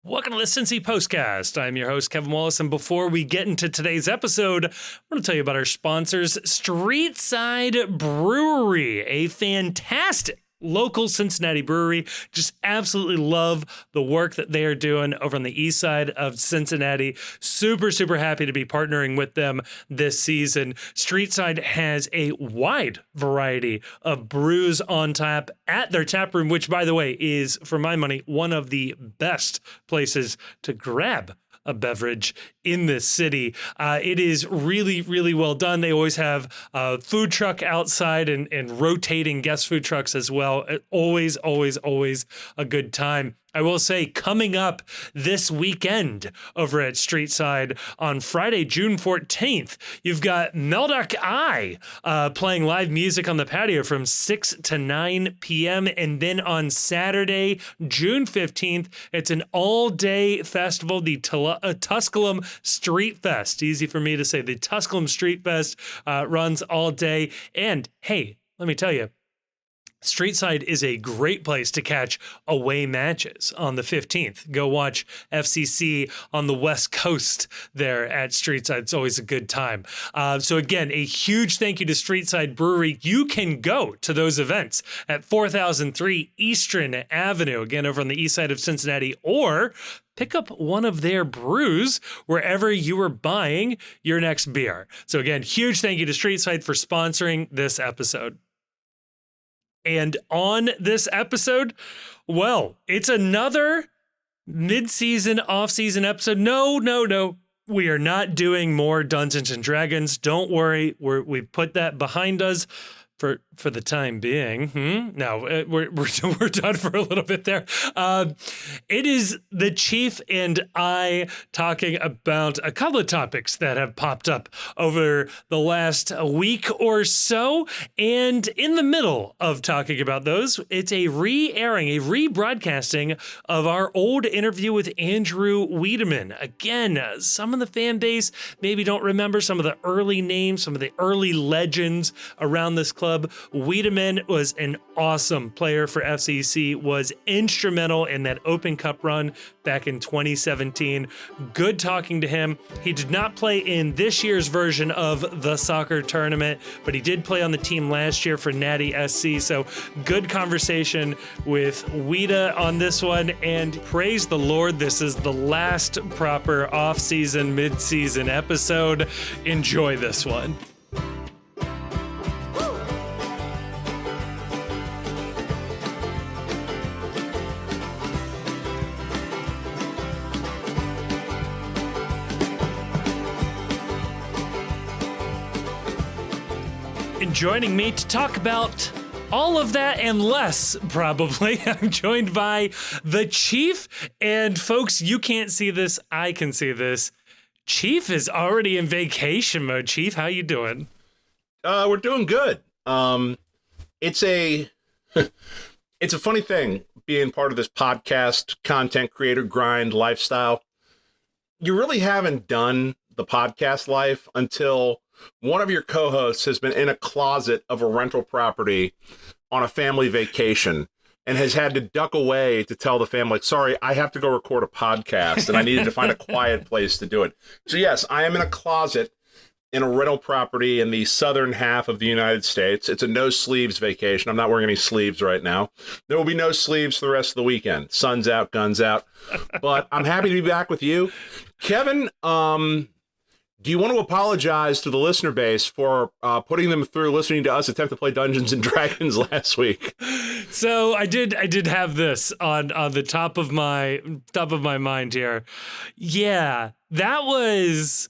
Welcome to the Cincy Postcast. I'm your host, Kevin Wallace, and before we get into today's episode, I want to tell you about our sponsors, Streetside Brewery, a fantastic local Cincinnati brewery. Just absolutely love the work that they are doing over on the east side of Cincinnati. Super happy to be partnering with them this season. Streetside has a wide variety of brews on tap at their tap room, which, by the way, is, for my money, one of the best places to grab a beverage in this city. It is really well done. They always have a food truck outside and rotating guest food trucks as well. Always a good time. I will say, coming up this weekend over at Streetside on Friday, June 14th, you've got Meldock Eye playing live music on the patio from 6 to 9 p.m. And then on Saturday, June 15th, it's an all-day festival, the Tusculum Street Fest. Easy for me to say. The Tusculum Street Fest runs all day. And hey, let me tell you, Streetside is a great place to catch away matches on the 15th. Go watch FCC on the West Coast there at Streetside. It's always a good time. So again, a huge thank you to Streetside Brewery. You can go to those events at 4003 Eastern Avenue, again, over on the east side of Cincinnati, or pick up one of their brews wherever you are buying your next beer. So again, huge thank you to Streetside for sponsoring this episode. And on this episode, well, it's another mid-season, off-season episode. No. We are not doing more Dungeons and Dragons. Don't worry. We've put that behind us for the time being. No, we're done for a little bit there. It is the Chief and I talking about a couple of topics that have popped up over the last week or so. And in the middle of talking about those, it's a re-airing, a rebroadcasting of our old interview with Andrew Wiedeman. Again, some of the fan base maybe don't remember some of the early names, some of the early legends around this club. Wiedeman was an awesome player for FCC, was instrumental in that Open Cup run back in 2017. Good talking to him. He did not play in this year's version of the soccer tournament, but he did play on the team last year for Nati SC. So good conversation with Wieda on this one, and praise the Lord, this is the last proper off-season, mid-season episode. Enjoy this one. Joining me to talk about all of that and less, probably, I'm joined by the Chief. And folks, you can't see this. I can see this. Chief is already in vacation mode. Chief, how you doing? We're doing good. It's a funny thing being part of this podcast, content creator grind lifestyle. You really haven't done the podcast life until one of your co-hosts has been in a closet of a rental property on a family vacation and has had to duck away to tell the family, sorry, I have to go record a podcast and I needed to find a quiet place to do it. So yes, I am in a closet in a rental property in the southern half of the United States. It's a no sleeves vacation. I'm not wearing any sleeves right now. There will be no sleeves for the rest of the weekend. Sun's out, guns out. But I'm happy to be back with you. Kevin, do you want to apologize to the listener base for putting them through listening to us attempt to play Dungeons and Dragons last week? So I did have this on the top of my mind here. Yeah, that was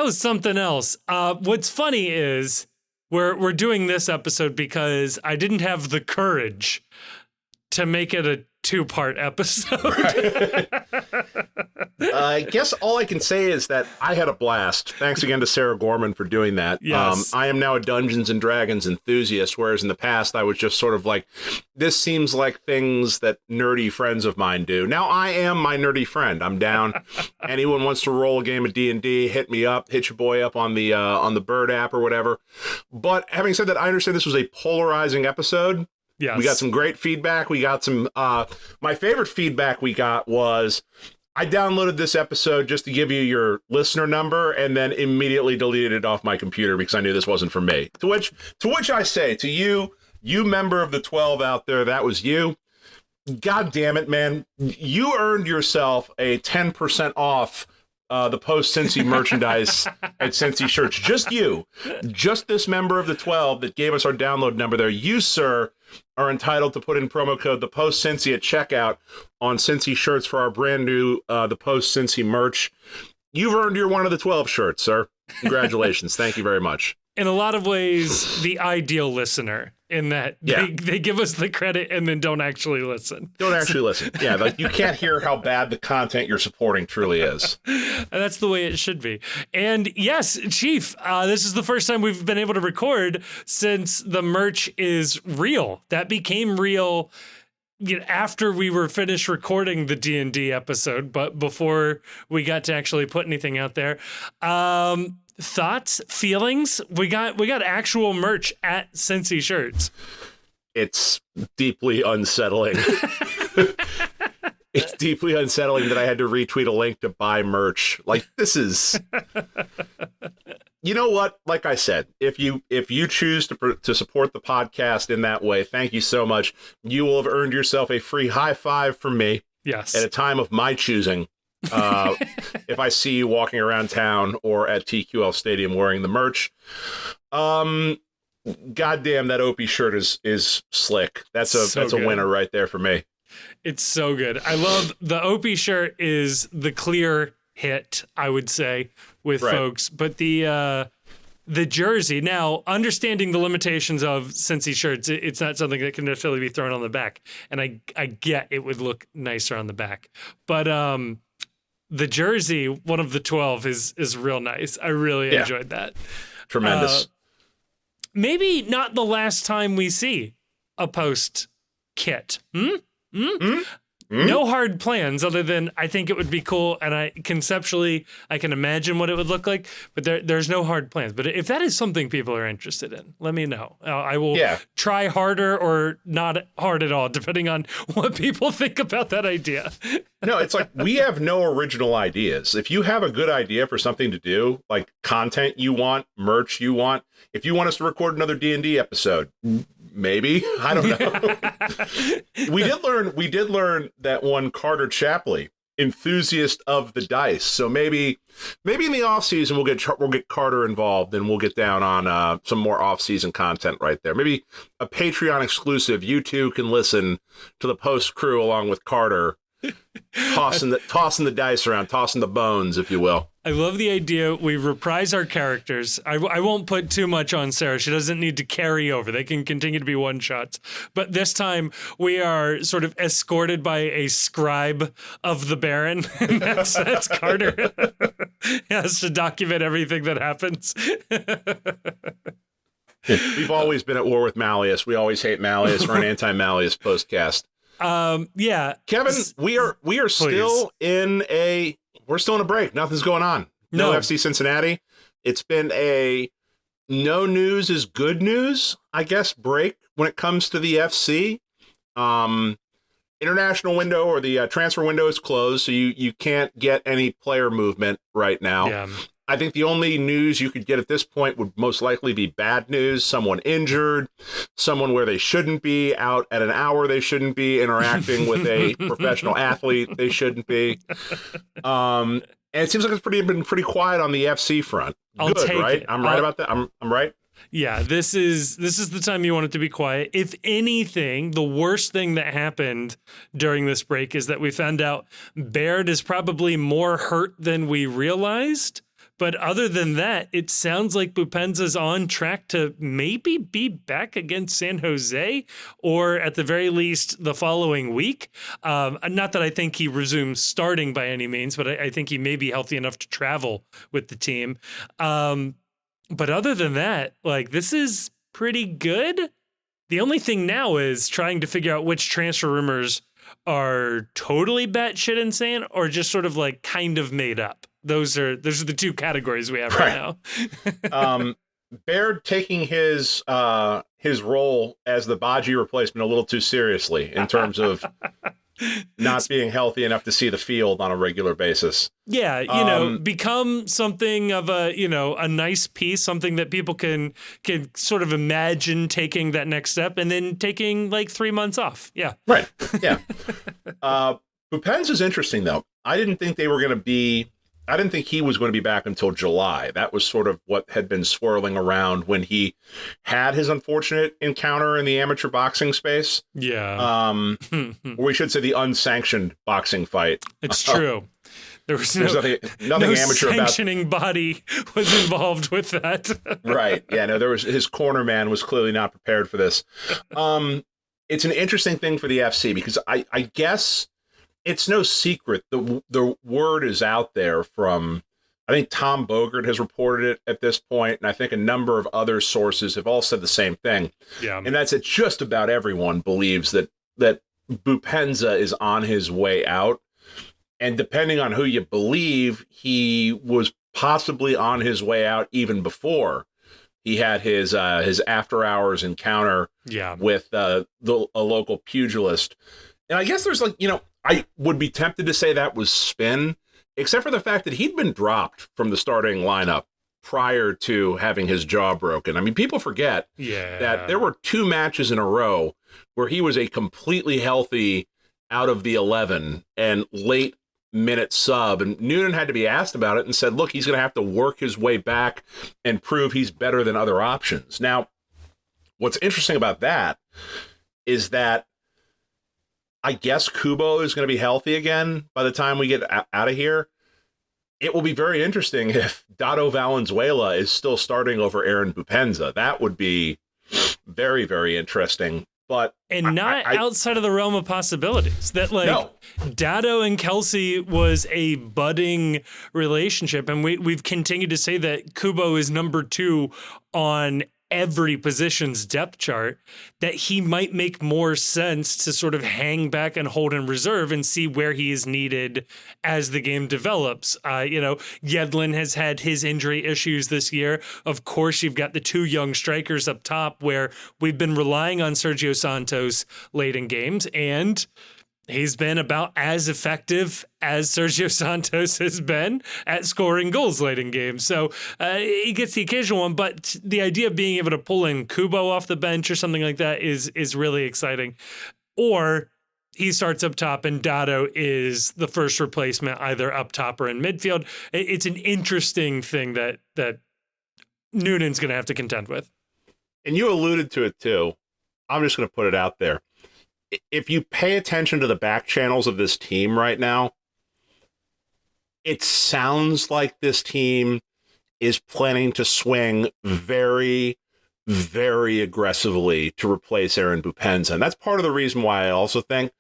something else. What's funny is we're doing this episode because I didn't have the courage to make it a two-part episode. Right. I guess all I can say is that I had a blast. Thanks again to Sarah Gorman for doing that. Yes. I am now a Dungeons and Dragons enthusiast, whereas in the past I was just sort of like, this seems like things that nerdy friends of mine do. Now I am my nerdy friend. I'm down. Anyone wants to roll a game of D&D, hit me up, hit your boy up on the Bird app or whatever. But having said that, I understand this was a polarizing episode. Yes. We got some great feedback. We got some, my favorite feedback we got was, I downloaded this episode just to give you your listener number and then immediately deleted it off my computer because I knew this wasn't for me. To which I say to you member of the 12 out there, that was you. God damn it, man. You earned yourself a 10% off the post-Cincy merchandise at Cincy Shirts. Just this member of the 12 that gave us our download number there. You, sir, are entitled to put in promo code the post-Cincy at checkout on Cincy Shirts for our brand new the post-Cincy merch. You've earned your one of the 12 shirts, sir. Congratulations. Thank you very much. In a lot of ways, the ideal listener in that they give us the credit and then don't actually listen. Yeah, like you can't hear how bad the content you're supporting truly is. That's the way it should be. And yes, Chief, this is the first time we've been able to record since the merch is real. That became real after we were finished recording the D&D episode, but before we got to actually put anything out there. Thoughts, feelings? We got actual merch at Cincy Shirts. It's deeply unsettling. It's deeply unsettling that I had to retweet a link to buy merch. Like, this is... You know what? Like I said, if you choose to support the podcast in that way, thank you so much. You will have earned yourself a free high five from me. Yes. At a time of my choosing. If I see you walking around town or at TQL Stadium wearing the merch. Goddamn, that Opie shirt is slick. That's a winner right there for me. It's so good. I love the Opie shirt is the clear hit, I would say, with folks. But the jersey, now, understanding the limitations of Cincy shirts, it's not something that can necessarily be thrown on the back. And I get it would look nicer on the back. But the jersey, one of the 12, is real nice. I really enjoyed that. Tremendous. Maybe not the last time we see a post kit. No hard plans other than I think it would be cool, and I can imagine what it would look like, but there's no hard plans. But if that is something people are interested in, let me know. I will try harder or not hard at all, depending on what people think about that idea. No, it's like we have no original ideas. If you have a good idea for something to do, like content you want, merch you want, if you want us to record another D&D episode, maybe. I don't know. We did learn that one Carter Chapley, enthusiast of the dice. So maybe in the off season we'll get Carter involved and we'll get down on some more off season content right there. Maybe a Patreon exclusive. You two can listen to the post crew along with Carter tossing the dice around, tossing the bones, if you will. I love the idea. We reprise our characters. I won't put too much on Sarah. She doesn't need to carry over. They can continue to be one-shots. But this time, we are sort of escorted by a scribe of the Baron. And that's Carter. He has to document everything that happens. We've always been at war with Malleus. We always hate Malleus. We're an anti-Malleus postcast. Kevin, we are still in a break. Nothing's going on. No FC Cincinnati. It's been a no news is good news, I guess, break when it comes to the FC. International window or the transfer window is closed, so you can't get any player movement right now. Yeah. I think the only news you could get at this point would most likely be bad news. Someone injured, someone where they shouldn't be, out at an hour they shouldn't be, interacting with a professional athlete they shouldn't be. And it seems like it's been pretty quiet on the FC front. I'll Good, take right? it. I'm right about that. I'm right. Yeah, this is the time you want it to be quiet. If anything, the worst thing that happened during this break is that we found out Baird is probably more hurt than we realized. But other than that, it sounds like Bupenza's on track to maybe be back against San Jose, or at the very least the following week. Not that I think he resumes starting by any means, but I think he may be healthy enough to travel with the team. But other than that, like, this is pretty good. The only thing now is trying to figure out which transfer rumors are totally batshit insane or just sort of like kind of made up. Those are the two categories we have right now. Baird taking his role as the Baji replacement a little too seriously in terms of not being healthy enough to see the field on a regular basis. Yeah, become something of a nice piece, something that people can sort of imagine taking that next step and then taking like 3 months off. Yeah. Right. Yeah. Bupenz is interesting, though. I didn't think he was going to be back until July. That was sort of what had been swirling around when he had his unfortunate encounter in the amateur boxing space. Yeah. Or we should say the unsanctioned boxing fight. It's true. There was nothing no amateur sanctioning body was involved with that. Right. Yeah, no, his corner man was clearly not prepared for this. It's an interesting thing for the FC because I guess it's no secret. The word is out there from, I think Tom Bogert has reported it at this point, and I think a number of other sources have all said the same thing. Yeah. And that's that just about everyone believes that Bupenza is on his way out. And depending on who you believe, he was possibly on his way out even before he had his after-hours encounter with a local pugilist. And I guess there's I would be tempted to say that was spin, except for the fact that he'd been dropped from the starting lineup prior to having his jaw broken. I mean, people forget that there were 2 matches in a row where he was a completely healthy out of the 11 and late minute sub, and Noonan had to be asked about it and said, look, he's going to have to work his way back and prove he's better than other options. Now, what's interesting about that is that I guess Kubo is going to be healthy again by the time we get out of here. It will be very interesting if Dado Valenzuela is still starting over Aaron Bupenza. That would be very, very interesting. But outside of the realm of possibilities. That no. Dado and Kelsey was a budding relationship, and we've continued to say that Kubo is number 2 on every position's depth chart, that he might make more sense to sort of hang back and hold in reserve and see where he is needed as the game develops. Yedlin has had his injury issues this year. Of course, you've got the 2 young strikers up top where we've been relying on Sergio Santos late in games, and he's been about as effective as Sergio Santos has been at scoring goals late in games. So he gets the occasional one, but the idea of being able to pull in Kubo off the bench or something like that is really exciting. Or he starts up top and Dado is the first replacement, either up top or in midfield. It's an interesting thing that Noonan's going to have to contend with. And you alluded to it too. I'm just going to put it out there. If you pay attention to the back channels of this team right now, it sounds like this team is planning to swing very, very aggressively to replace Aaron Bupenza. And that's part of the reason why I also think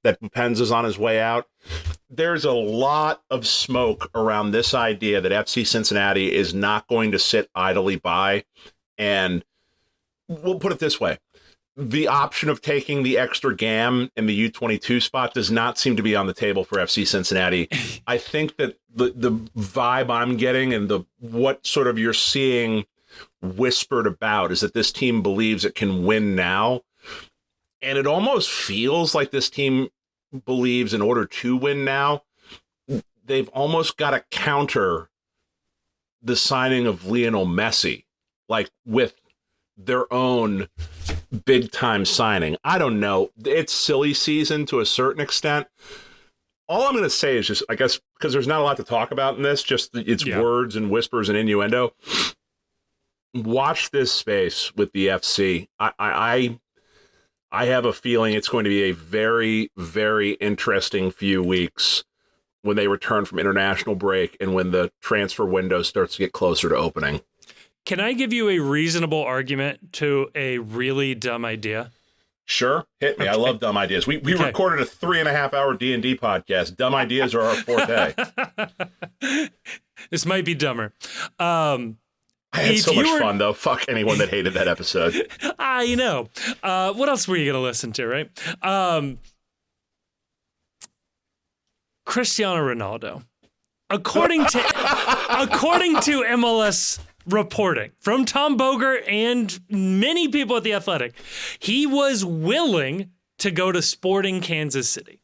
that Bupenza's on his way out. There's a lot of smoke around this idea that FC Cincinnati is not going to sit idly by. And we'll put it this way. The option of taking the extra GAM in the U22 spot does not seem to be on the table for FC Cincinnati. I think that the vibe I'm getting and what sort of you're seeing whispered about is that this team believes it can win now. And it almost feels like this team believes in order to win now, they've almost got to counter the signing of Lionel Messi, like with their own big time signing. I don't know. It's silly season to a certain extent. All I'm going to say is just, I guess, because there's not a lot to talk about in this, just it's words and whispers and innuendo. Watch this space with the FC. I have a feeling it's going to be a very, very interesting few weeks when they return from international break and when the transfer window starts to get closer to opening. Can I give you a reasonable argument to a really dumb idea? Sure. Hit me. Okay. I love dumb ideas. We recorded a 3.5-hour D&D podcast. Dumb ideas are our forte. This might be dumber. I had so much fun, though. Fuck anyone that hated that episode. You know. What else were you going to listen to, right? Cristiano Ronaldo. According to MLS reporting from Tom Bogert and many people at The Athletic, he was willing to go to Sporting Kansas City.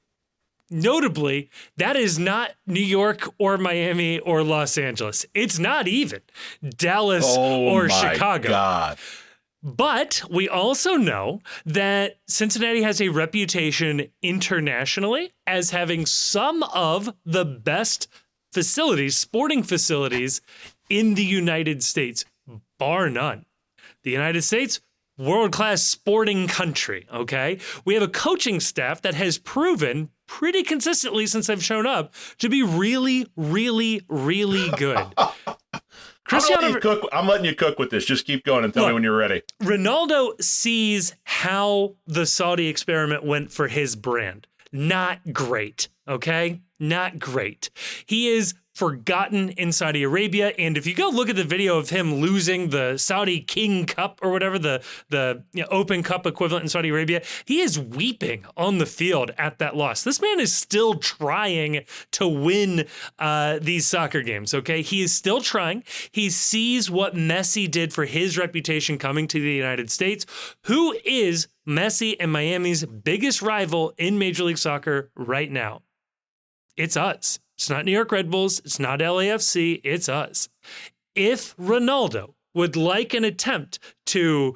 Notably, that is not New York or Miami or Los Angeles. It's not even Dallas or Chicago. God. But we also know that Cincinnati has a reputation internationally as having some of the best facilities, sporting facilities in the United States, bar none. The United States, world-class sporting country, okay? We have a coaching staff that has proven pretty consistently since I've shown up to be really, really, really good. I'm letting you cook with this. Just keep going and tell me when you're ready. Ronaldo sees how the Saudi experiment went for his brand. Not great, okay? Not great. He is forgotten in Saudi Arabia, and if you go look at the video of him losing the Saudi King Cup or whatever, the Open Cup equivalent in Saudi Arabia, he is weeping on the field at that loss. This man is still trying to win these soccer games, okay? He is still trying. He sees what Messi did for his reputation coming to the United States. Who is Messi and Miami's biggest rival in Major League Soccer right now? It's us. It's not New York Red Bulls. It's not LAFC. It's us. If Ronaldo would like an attempt to,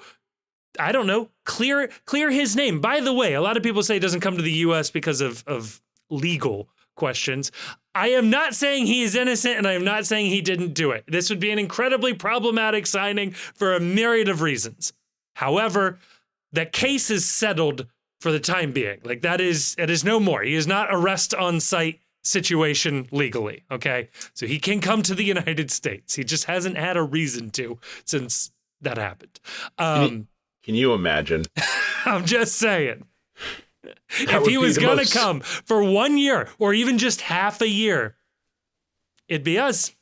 I don't know, clear his name. By the way, a lot of people say he doesn't come to the U.S. because of legal questions. I am not saying he is innocent, and I am not saying he didn't do it. This would be an incredibly problematic signing for a myriad of reasons. However, that case is settled for the time being. Like it is no more. He is not arrest on site situation legally, okay? So he can come to the United States. He just hasn't had a reason to since that happened. Can you imagine? I'm just saying. If he was going to come for 1 year or even just half a year, it'd be us.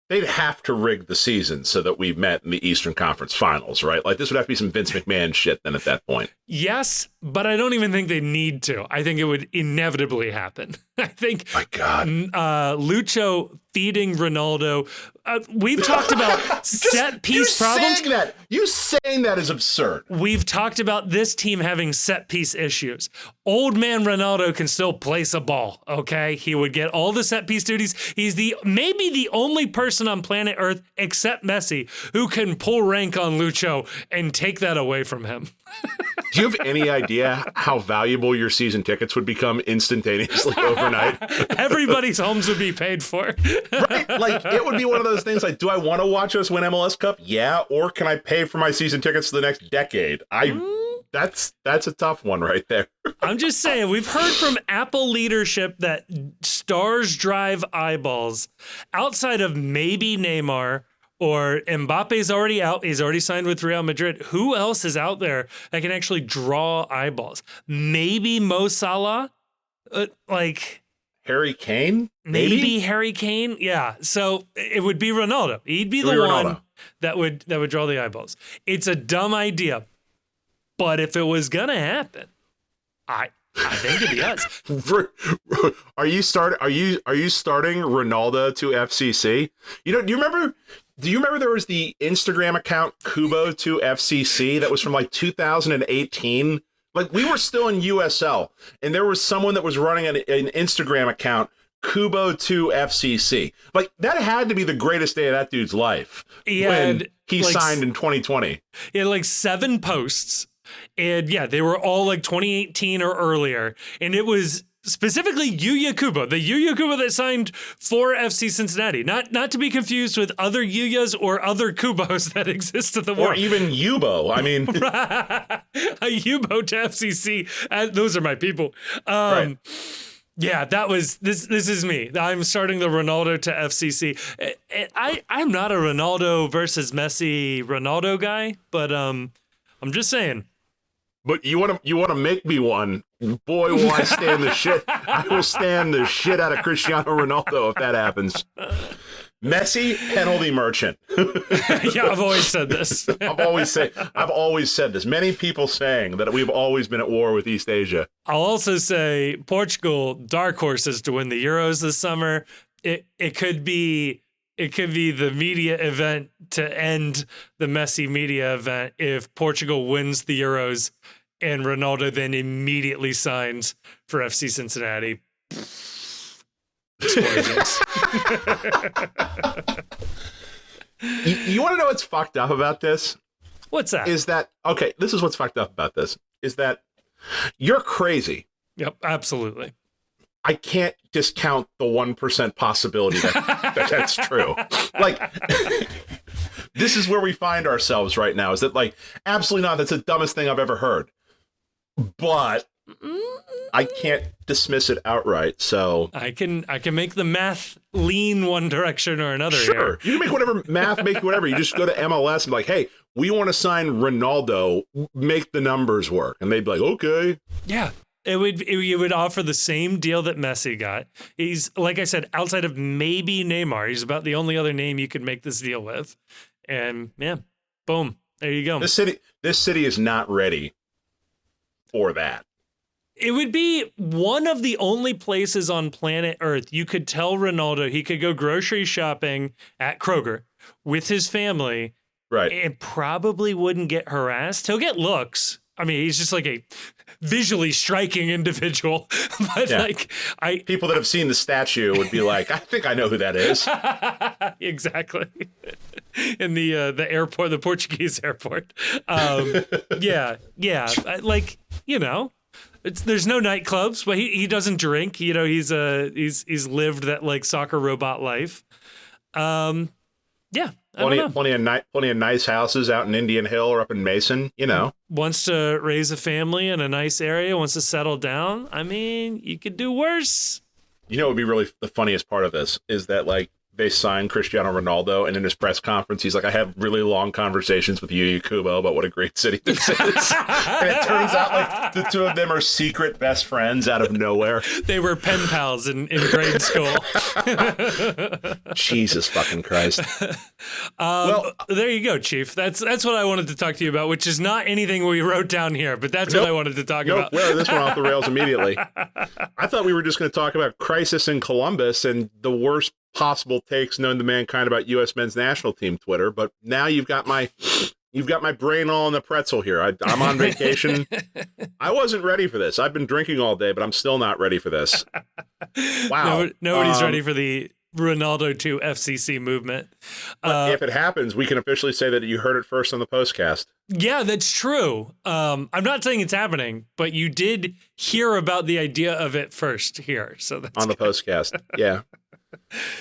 They'd have to rig the season so that we met in the Eastern Conference Finals, right? Like, this would have to be some Vince McMahon shit then at that point. Yes, but I don't even think they need to. I think it would inevitably happen. I think my God. Lucho feeding Ronaldo. We've talked about set piece problems. You saying that is absurd. We've talked about this team having set piece issues. Old man Ronaldo can still place a ball, okay? He would get all the set piece duties. He's maybe the only person on planet Earth, except Messi, who can pull rank on Lucho and take that away from him. Do you have any idea how valuable your season tickets would become instantaneously overnight? Everybody's homes would be paid for. Right? Like, it would be one of those things like, do I want to watch us win MLS Cup? Yeah. Or can I pay for my season tickets for the next decade? That's a tough one right there. I'm just saying, we've heard from Apple leadership that stars drive eyeballs. Outside of maybe Neymar, or Mbappe's already out. He's already signed with Real Madrid. Who else is out there that can actually draw eyeballs? Maybe Mo Salah? Harry Kane? Maybe Harry Kane? Yeah. So it would be Ronaldo. He'd be the one that would draw the eyeballs. It's a dumb idea. But if it was going to happen, I think it'd be us. Are you starting Ronaldo to FCC? Do you remember there was the Instagram account Kubo to FCC that was from like 2018? Like, we were still in USL, and there was someone that was running an Instagram account Kubo to FCC. Like, that had to be the greatest day of that dude's life when he signed in 2020. He had like 7 posts. And yeah, they were all like 2018 or earlier. And it was specifically Yuya Kubo, the Yuya Kubo that signed for FC Cincinnati. Not to be confused with other Yuyas or other Kubos that exist in the world. Or even Yubo. I mean, a Yubo to FCC. Those are my people. Right. Yeah, that was this is me. I'm starting the Ronaldo to FCC. I'm not a Ronaldo versus Messi Ronaldo guy, but I'm just saying. But you want to make me one. Boy, will I stand the shit. I will stand the shit out of Cristiano Ronaldo if that happens. Messi, penalty merchant. Yeah, I've always said this. I've always said this. Many people saying that we've always been at war with East Asia. I'll also say Portugal, dark horses to win the Euros this summer. It could be the media event to end the Messi media event if Portugal wins the Euros and Ronaldo then immediately signs for FC Cincinnati. Explosions. You want to know what's fucked up about this? What's that? Okay, this is what's fucked up about this, is that you're crazy. Yep, absolutely. I can't discount the 1% possibility that's true. Like, this is where we find ourselves right now, is that, like, absolutely not. That's the dumbest thing I've ever heard. But I can't dismiss it outright, so... I can make the math lean one direction or another. Sure. Here. You can make whatever math, make whatever. You just go to MLS and be like, hey, we want to sign Ronaldo, make the numbers work. And they'd be like, okay. Yeah. It would offer the same deal that Messi got. He's, like I said, outside of maybe Neymar, he's about the only other name you could make this deal with. And yeah, boom, there you go. This city is not ready for that. It would be one of the only places on planet Earth you could tell Ronaldo he could go grocery shopping at Kroger with his family, right? And probably wouldn't get harassed. He'll get looks. I mean, he's just like a visually striking individual. But yeah. People that have seen the statue would be like, I think I know who that is. Exactly. In the airport, the Portuguese airport. Yeah. Like, you know, there's no nightclubs, but he doesn't drink. You know, he's lived that like soccer robot life. Yeah. Plenty of nice houses out in Indian Hill or up in Mason, you know. Wants to raise a family in a nice area, wants to settle down. I mean, you could do worse. You know what would be really the funniest part of this is that, like, they signed Cristiano Ronaldo, and in his press conference, he's like, I have really long conversations with Yu Kubo about what a great city this is. And it turns out, like, the two of them are secret best friends out of nowhere. They were pen pals in grade school. Jesus fucking Christ. Well, there you go, Chief. That's what I wanted to talk to you about, which is not anything we wrote down here, but that's what I wanted to talk about. Well, this went off the rails immediately. I thought we were just going to talk about crisis in Columbus and the worst possible takes known to mankind about U.S. men's national team Twitter, but now you've got my brain all in the pretzel here. I'm on vacation. I wasn't ready for this. I've been drinking all day, but I'm still not ready for this. Wow. Nobody's ready for the Ronaldo to FCC movement. If it happens, we can officially say that you heard it first on the postcast. Yeah, that's true. I'm not saying it's happening, but you did hear about the idea of it first here. So that's on the postcast. Yeah.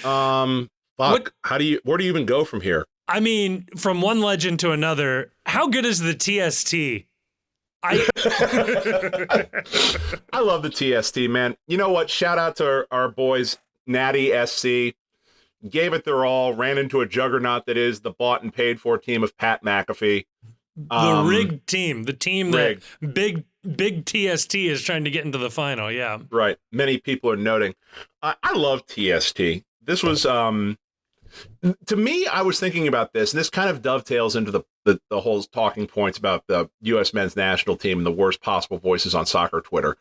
Fuck. Where do you even go from here? I mean, from one legend to another, how good is the TST? I love the TST, man. You know what? Shout out to our boys, Nati SC. Gave it their all, ran into a juggernaut that is the bought and paid for team of Pat McAfee. The rigged team, the team rigged. That big TST is trying to get into the final. Yeah. Right. Many people are noting. I love TST. This was, to me, I was thinking about this, and this kind of dovetails into the whole talking points about the U.S. men's national team and the worst possible voices on soccer Twitter.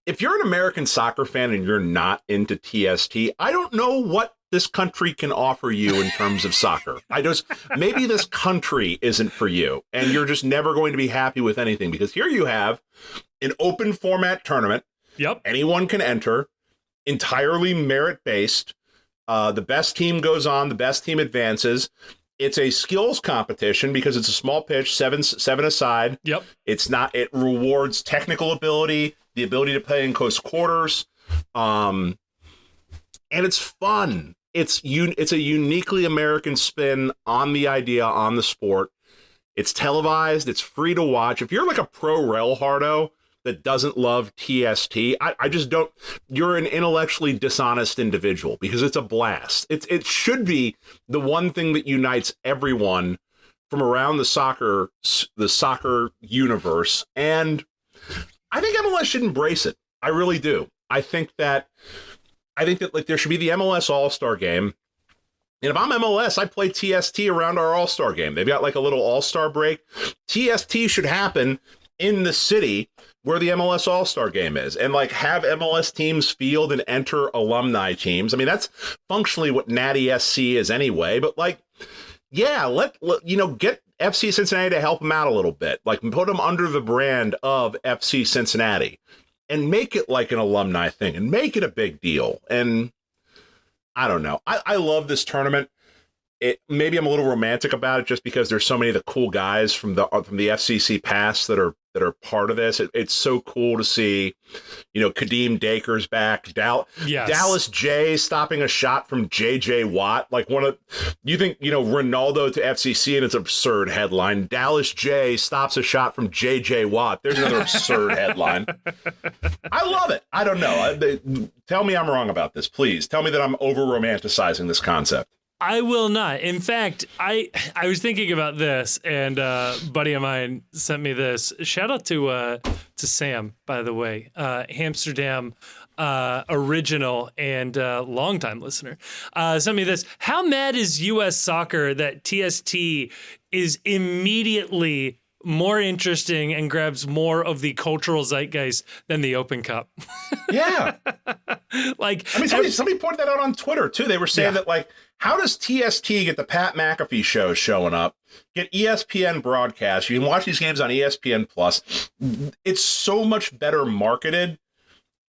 If you're an American soccer fan and you're not into TST, I don't know what this country can offer you in terms of soccer. Maybe this country isn't for you, and you're just never going to be happy with anything, because here you have an open format tournament. Yep. Anyone can enter, entirely merit-based. The best team goes on, the best team advances. It's a skills competition because it's a small pitch, seven aside. Yep. It rewards technical ability, the ability to play in close quarters. And it's fun. It's a uniquely American spin on the idea, on the sport. It's televised. It's free to watch. If you're like a pro rel hardo that doesn't love TST, I just don't. You're an intellectually dishonest individual, because it's a blast. It should be the one thing that unites everyone from around the soccer universe. And I think MLS should embrace it. I really do. I think that like there should be the MLS All-Star game. And if I'm MLS, I play TST around our All-Star game. They've got like a little All-Star break. TST should happen in the city where the MLS All-Star game is, and like have MLS teams field and enter alumni teams. I mean, that's functionally what Nati SC is anyway, but like, yeah, let get FC Cincinnati to help them out a little bit, like put them under the brand of FC Cincinnati and make it like an alumni thing and make it a big deal. And I don't know. I love this tournament. Maybe I'm a little romantic about it just because there's so many of the cool guys from the FCC past that are part of this. It's so cool to see, Kadeem Daker's back, Yes. Dallas J stopping a shot from JJ Watt. Like you think, Ronaldo to FCC and it's an absurd headline. Dallas J stops a shot from JJ Watt. There's another absurd headline. I love it. I don't know. Tell me I'm wrong about this, please. Tell me that I'm over romanticizing this concept. I will not. In fact, I was thinking about this, and a buddy of mine sent me this. Shout out to Sam, by the way, Amsterdam original and longtime listener. Sent me this. How mad is U.S. soccer that TST is immediately more interesting and grabs more of the cultural zeitgeist than the Open Cup? Yeah. Like, I mean, somebody pointed that out on Twitter too. They were saying that, like, how does TST get the Pat McAfee show showing up, get ESPN broadcast? You can watch these games on ESPN Plus. It's so much better marketed,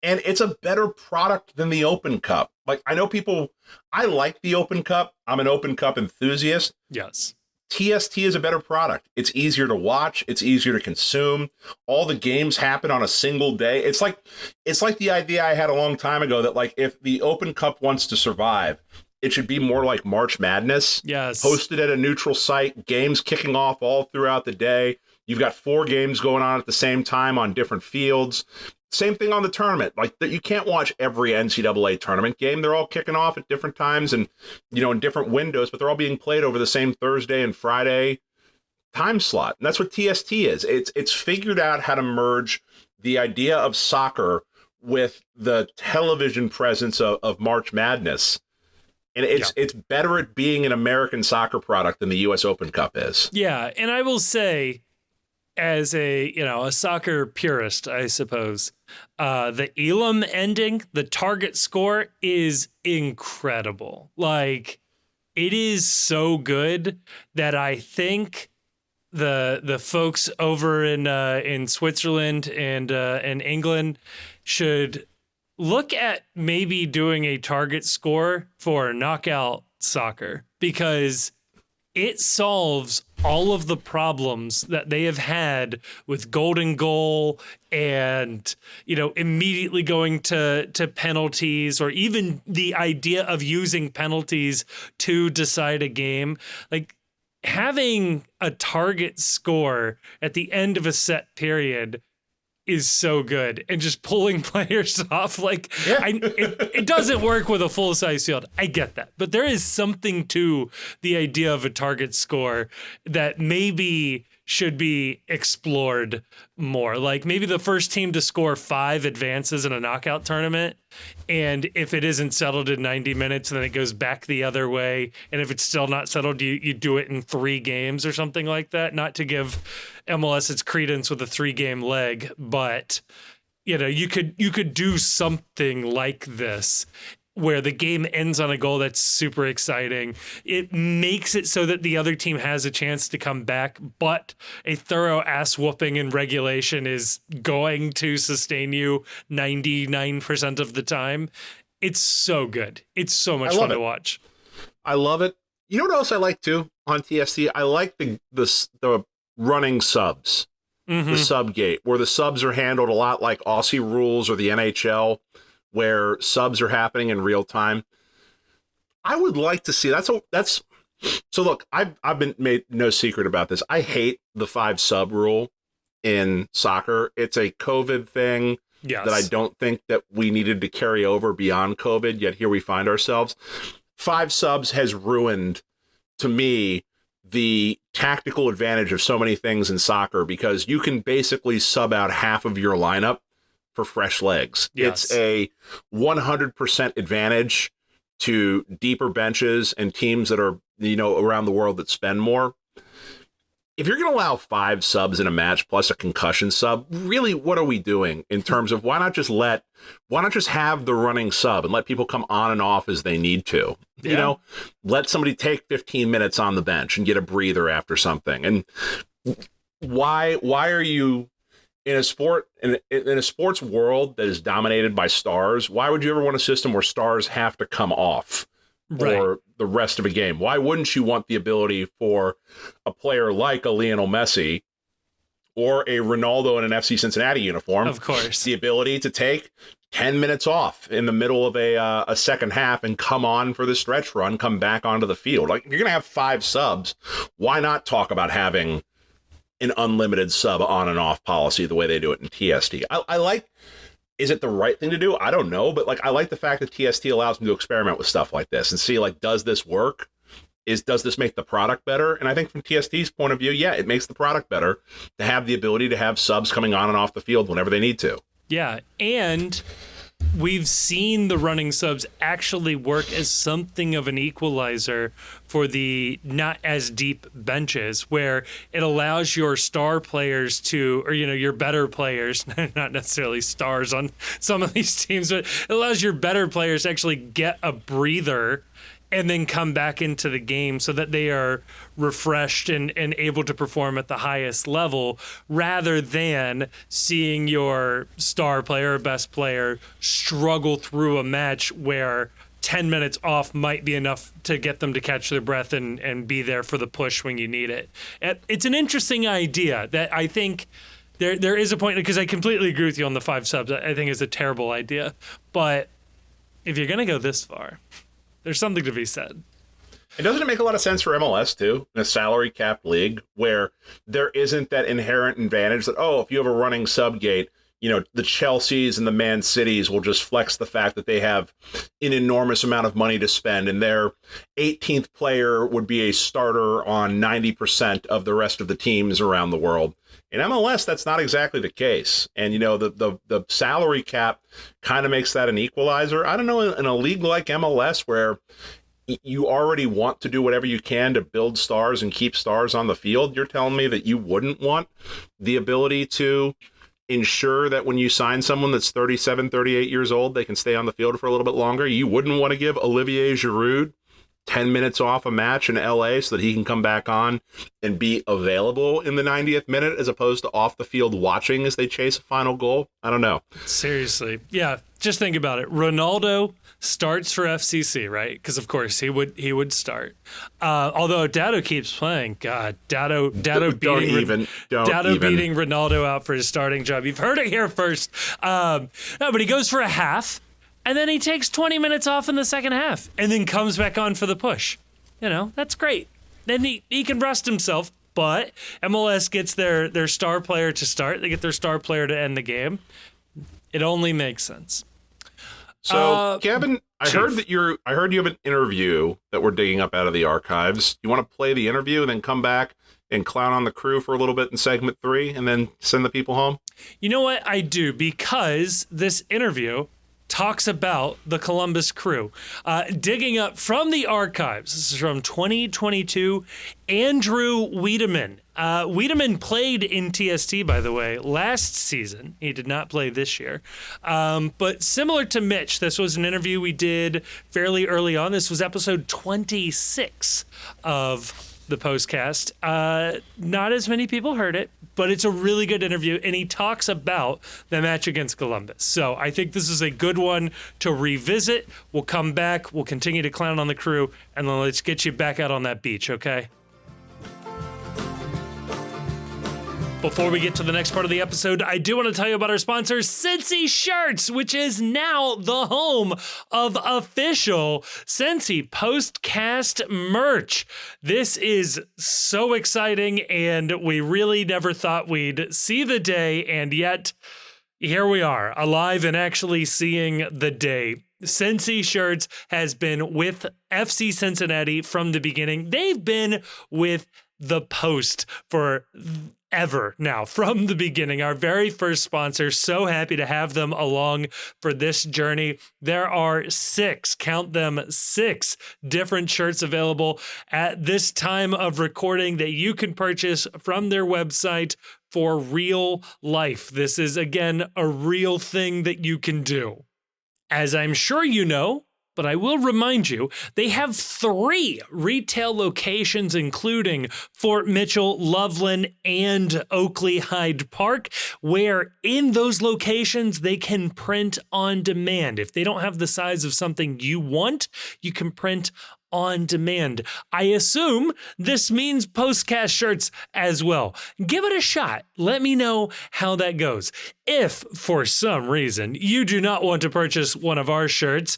and it's a better product than the Open Cup. Like, I like the Open Cup. I'm an Open Cup enthusiast. Yes. TST is a better product. It's easier to watch. It's easier to consume. All the games happen on a single day. It's like the idea I had a long time ago that, like, if the Open Cup wants to survive, it should be more like March Madness. Yes. Hosted at a neutral site, games kicking off all throughout the day. You've got 4 games going on at the same time on different fields. Same thing on the tournament. Like, that, you can't watch every NCAA tournament game. They're all kicking off at different times and, in different windows, but they're all being played over the same Thursday and Friday time slot. And that's what TST is. It's figured out how to merge the idea of soccer with the television presence of March Madness. And it's better at being an American soccer product than the U.S. Open Cup is. Yeah, and I will say, as a soccer purist, I suppose, the Elam ending, the target score, is incredible. Like, it is so good that I think the folks over in Switzerland and England should look at maybe doing a target score for knockout soccer, because it solves all of the problems that they have had with golden goal and, immediately going to penalties, or even the idea of using penalties to decide a game. Like, having a target score at the end of a set period is so good, and just pulling players off. Like, it doesn't work with a full-size field. I get that. But there is something to the idea of a target score that maybe should be explored more. Like, maybe the first team to score 5 advances in a knockout tournament, and if it isn't settled in 90 minutes, then it goes back the other way. And if it's still not settled, you do it in 3 games or something like that. Not to give MLS its credence with a 3-game leg, but you could do something like this, where the game ends on a goal that's super exciting. It makes it so that the other team has a chance to come back, but a thorough ass whooping in regulation is going to sustain you 99% of the time. It's so good. It's so much fun to watch. I love it. You know what else I like too on TST? I like the running subs, the sub gate, where the subs are handled a lot like Aussie rules or the NHL, where subs are happening in real time. I would like to see so look, I've been made no secret about this. I hate the 5 sub rule in soccer. It's a COVID thing that I don't think that we needed to carry over beyond COVID, yet here we find ourselves. 5 subs has ruined, to me, the tactical advantage of so many things in soccer, because you can basically sub out half of your lineup for fresh legs. Yes. It's a 100% advantage to deeper benches and teams that are, around the world that spend more. if you're going to allow 5 subs in a match plus a concussion sub, really, what are we doing in terms of why not just have the running sub and let people come on and off as they need to? Yeah. You know, let somebody take 15 minutes on the bench and get a breather after something. And why are you in a sports world that is dominated by stars? Why would you ever want a system where stars have to come off for the rest of a game? Why wouldn't you want the ability for a player like a Lionel Messi or a Ronaldo in an FC Cincinnati uniform, of course, the ability to take 10 minutes off in the middle of a second half and come on for the stretch run, come back onto the field? Like, you're going to have 5 subs. Why not talk about having an unlimited sub on and off policy the way they do it in TST? I like, is it the right thing to do? I don't know, but like, I like the fact that TST allows them to experiment with stuff like this and see, like, does this work? Does this make the product better? And I think from TST's point of view, yeah, it makes the product better to have the ability to have subs coming on and off the field whenever they need to. Yeah, and we've seen the running subs actually work as something of an equalizer for the not as deep benches, where it allows your star players to, or, you know, your better players, not necessarily stars on some of these teams, but it allows your better players to actually get a breather and then come back into the game so that they are refreshed and able to perform at the highest level, rather than seeing your star player or best player struggle through a match where 10 minutes off might be enough to get them to catch their breath and be there for the push when you need it. It's an interesting idea that I think there is a point, because I completely agree with you on the 5 subs. I think it's a terrible idea. But if you're going to go this far, there's something to be said. And doesn't it make a lot of sense for MLS, too, in a salary capped league where there isn't that inherent advantage that, oh, if you have a running sub gate, you know, the Chelseas and the Man Cities will just flex the fact that they have an enormous amount of money to spend, and their 18th player would be a starter on 90% of the rest of the teams around the world. In MLS, that's not exactly the case. And, you know, the salary cap kind of makes that an equalizer. I don't know, in a league like MLS where you already want to do whatever you can to build stars and keep stars on the field, you're telling me that you wouldn't want the ability to ensure that when you sign someone that's 37, 38 years old, they can stay on the field for a little bit longer? You wouldn't want to give Olivier Giroud 10 minutes off a match in LA so that he can come back on and be available in the 90th minute as opposed to off the field watching as they chase a final goal? I don't know. Seriously. Yeah, just think about it. Ronaldo starts for FCC, right? Because of course he would start. Although Dado keeps playing. God, Dado beating Ronaldo out for his starting job. You've heard it here first. No, but he goes for a half, and then he takes 20 minutes off in the second half, and then comes back on for the push. You know, that's great. Then he can rest himself, but MLS gets their star player to start. They get their star player to end the game. It only makes sense. So, Kevin, I heard you have an interview that we're digging up out of the archives. You want to play the interview and then come back and clown on the crew for a little bit in segment 3 and then send the people home? You know what? I do, because this interview talks about the Columbus Crew. Digging up from the archives, this is from 2022, Andrew Wiedeman. Wiedeman played in TST, by the way, last season. He did not play this year. But similar to Mitch, this was an interview we did fairly early on. This was episode 26 of the postcast. Not as many people heard it, but it's a really good interview, and he talks about the match against Columbus. So I think this is a good one to revisit. We'll come back, we'll continue to clown on the crew, and then let's get you back out on that beach, okay? Before we get to the next part of the episode, I do want to tell you about our sponsor, Cincy Shirts, which is now the home of official Cincy Postcast merch. This is so exciting, and we really never thought we'd see the day, and yet here we are, alive and actually seeing the day. Cincy Shirts has been with FC Cincinnati from the beginning. They've been with the Post for ever now from the beginning. Our very first sponsor. So happy to have them along for this journey. There are 6, count them, 6 different shirts available at this time of recording that you can purchase from their website for real life. This is, again, a real thing that you can do. As I'm sure you know, but I will remind you, they have 3 retail locations, including Fort Mitchell, Loveland, and Oakley Hyde Park, where in those locations, they can print on demand. If they don't have the size of something you want, you can print on demand. I assume this means postcast shirts as well. Give it a shot. Let me know how that goes. If, for some reason, you do not want to purchase one of our shirts,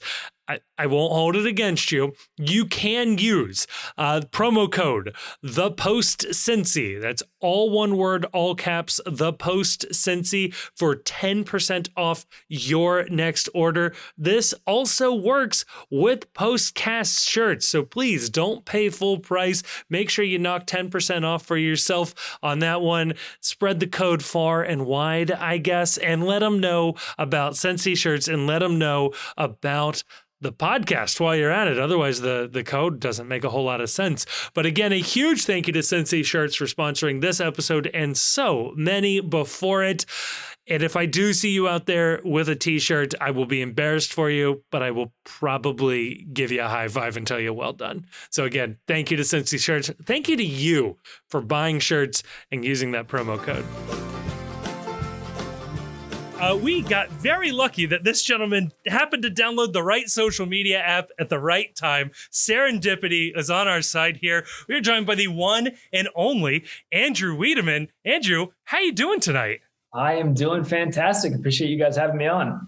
I won't hold it against you. You can use promo code ThePostCincy. That's all one word, all caps, ThePostCincy for 10% off your next order. This also works with Postcast shirts, so please don't pay full price. Make sure you knock 10% off for yourself on that one. Spread the code far and wide, I guess, and let them know about Cincy shirts and let them know about the podcast while you're at it. Otherwise, the code doesn't make a whole lot of sense. But again, a huge thank you to Cincy Shirts for sponsoring this episode and so many before it. And if I do see you out there with a t-shirt, I will be embarrassed for you, but I will probably give you a high five and tell you well done. So again, thank you to Cincy Shirts. Thank you to you for buying shirts and using that promo code. We got very lucky that this gentleman happened to download the right social media app at the right time. Serendipity is on our side here. We are joined by the one and only Andrew Wiedeman. Andrew, how you doing tonight? I am doing fantastic. Appreciate you guys having me on.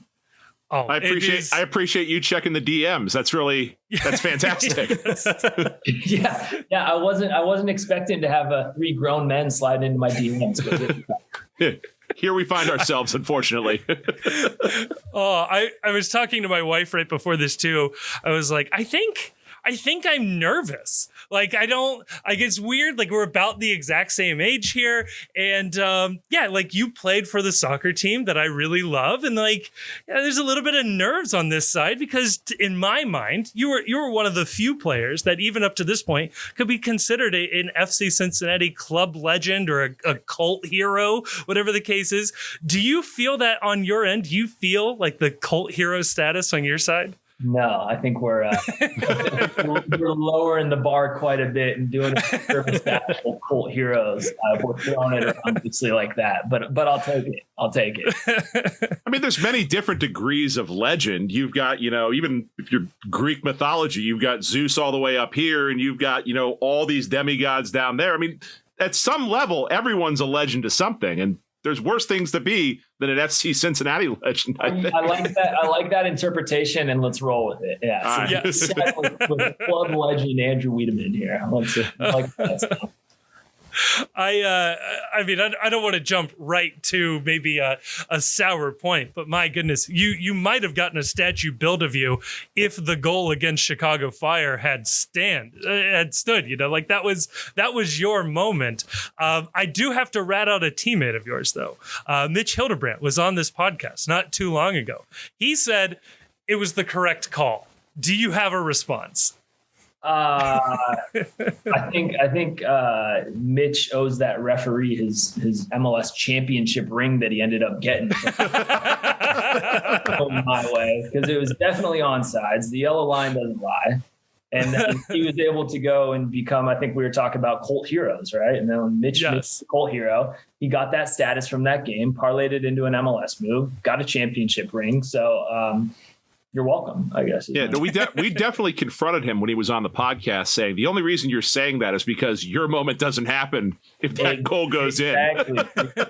Oh, I appreciate you checking the DMs. That's fantastic. yeah. I wasn't expecting to have 3 grown men slide into my DMs. Here we find ourselves, unfortunately. I was talking to my wife right before this too. I was like, I think I'm nervous. Like, it's weird. Like, we're about the exact same age here. And like, you played for the soccer team that I really love. And there's a little bit of nerves on this side because in my mind, you were one of the few players that even up to this point could be considered an FC Cincinnati club legend or a cult hero, whatever the case is. Do you feel that on your end? Do you feel like the cult hero status on your side? No, I think we're lowering the bar quite a bit and doing a service to actual cult heroes. We're throwing it around obviously like that, but I'll take it. I mean, there's many different degrees of legend. You've got, even if you're Greek mythology, you've got Zeus all the way up here, and you've got, all these demigods down there. I mean, at some level, everyone's a legend to something, and there's worse things to be than an FC Cincinnati legend. I like that. I like that interpretation, and let's roll with it. Yeah. So yes. With club legend Andrew Wiedeman here. I like that stuff. I mean, I don't want to jump right to maybe a sour point, but my goodness, you might have gotten a statue built of you if the goal against Chicago Fire had stood. That was your moment. I do have to rat out a teammate of yours though. Mitch Hildebrandt was on this podcast not too long ago. He said it was the correct call. Do you have a response? I think Mitch owes that referee his MLS championship ring that he ended up getting my way, because it was definitely onside. The yellow line doesn't lie. And then he was able to go and become, I think we were talking about cult heroes, right? And then when Mitch was a cult hero, he got that status from that game, parlayed it into an MLS move, got a championship ring. So, you're welcome, I guess. Yeah, no, we definitely confronted him when he was on the podcast saying the only reason you're saying that is because your moment doesn't happen if that goal goes in.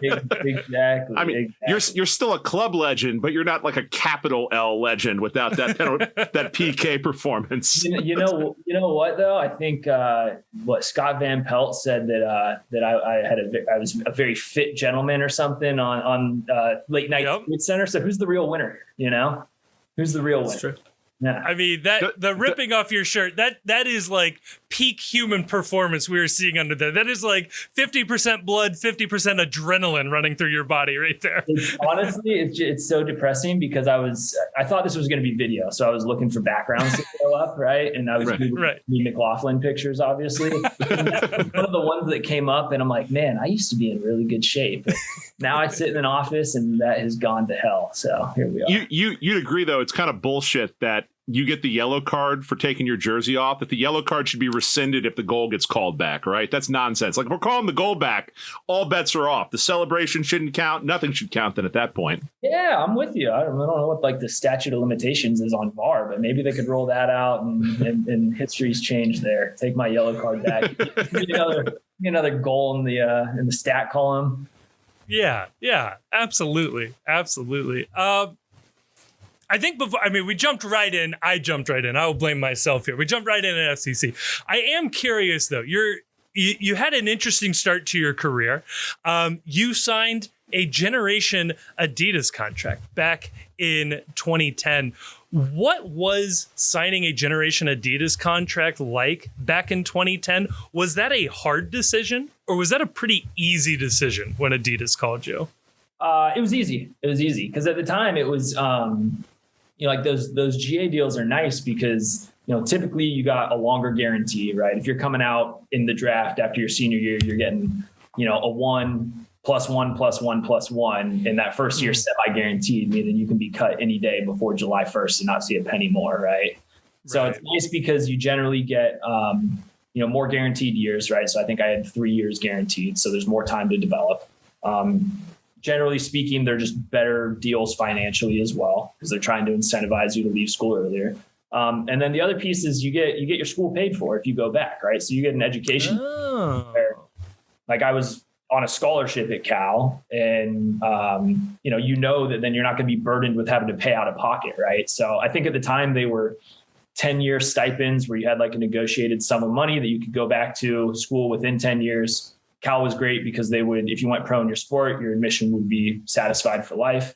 Exactly. I mean, you're still a club legend, but you're not like a capital L legend without that PK performance. You know what though? I think what Scott Van Pelt said that I was a very fit gentleman or something on late night Sports Center. So who's the real winner here? Who's the real winner? Yeah. I mean, the ripping off your shirt, that is like peak human performance we were seeing under there. That is like 50% blood, 50% adrenaline running through your body right there. It's so depressing because I thought this was going to be video. So I was looking for backgrounds to go up, right? And I was doing McLaughlin pictures, obviously. And that was one of the ones that came up, and I'm like, man, I used to be in really good shape. But now I sit in an office, and that has gone to hell. So here we are. You'd agree, though, it's kind of bullshit that you get the yellow card for taking your jersey off, that the yellow card should be rescinded if the goal gets called back, right? That's nonsense. Like, if we're calling the goal back, all bets are off. The celebration shouldn't count. Nothing should count then at that point. Yeah, I'm with you. I don't know what like the statute of limitations is on VAR, but maybe they could roll that out and history's changed there. Take my yellow card back. another goal in the stat column. Yeah, absolutely. I think we jumped right in. I jumped right in. I will blame myself here. We jumped right in at FCC. I am curious, though. You had an interesting start to your career. You signed a Generation Adidas contract back in 2010. What was signing a Generation Adidas contract like back in 2010? Was that a hard decision, or was that a pretty easy decision when Adidas called you? It was easy. It was easy because at the time it was, like those GA deals are nice because, typically you got a longer guarantee, right? If you're coming out in the draft after your senior year, you're getting, a 1 + 1 + 1 + 1. And that first year semi-guaranteed, meaning you can be cut any day before July 1st and not see a penny more, right? So it's nice because you generally get, more guaranteed years, right? So I think I had 3 years guaranteed. So there's more time to develop. Generally speaking, they're just better deals financially as well because they're trying to incentivize you to leave school earlier. And then the other piece is you get your school paid for if you go back, right? So you get an education. Where, like I was on a scholarship at Cal, and that then you're not going to be burdened with having to pay out of pocket, right? So I think at the time they were 10-year stipends where you had like a negotiated sum of money that you could go back to school within 10 years. Cal was great because they would, if you went pro in your sport, your admission would be satisfied for life.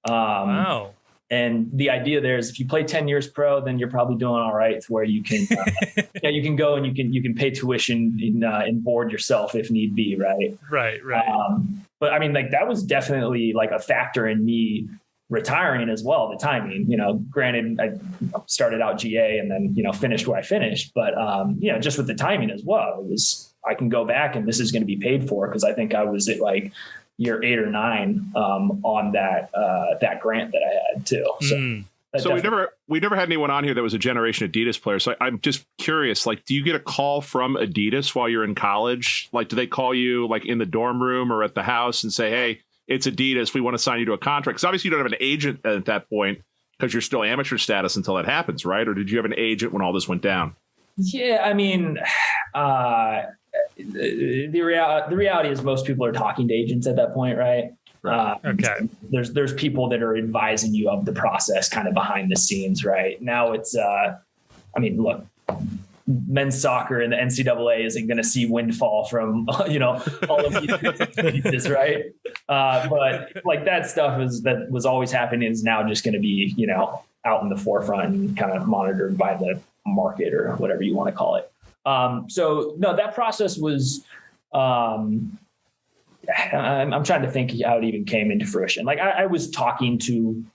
Wow. And the idea there is if you play 10 years pro, then you're probably doing all right to where you can, you can go and you can pay tuition and board yourself if need be. Right. Right. But I mean, like that was definitely like a factor in me retiring as well. The timing, granted I started out GA and then, finished where I finished, but just with the timing as well, it was, I can go back and this is going to be paid for because I think I was at like year 8 or 9 on that grant that I had too. So we never had anyone on here that was a Generation Adidas player. So I'm just curious, like, do you get a call from Adidas while you're in college? Like, do they call you like in the dorm room or at the house and say, hey, it's Adidas, we want to sign you to a contract? Because obviously you don't have an agent at that point because you're still amateur status until that happens, right? Or did you have an agent when all this went down? Yeah, I mean, the reality is most people are talking to agents at that point, right? Okay. There's people that are advising you of the process kind of behind the scenes, right? Now it's, look, men's soccer and the NCAA isn't going to see windfall from, all of these, right? But like that stuff that was always happening is now just going to be, out in the forefront and kind of monitored by the market or whatever you want to call it. So no, that process was, I'm trying to think how it even came into fruition. Like I was talking to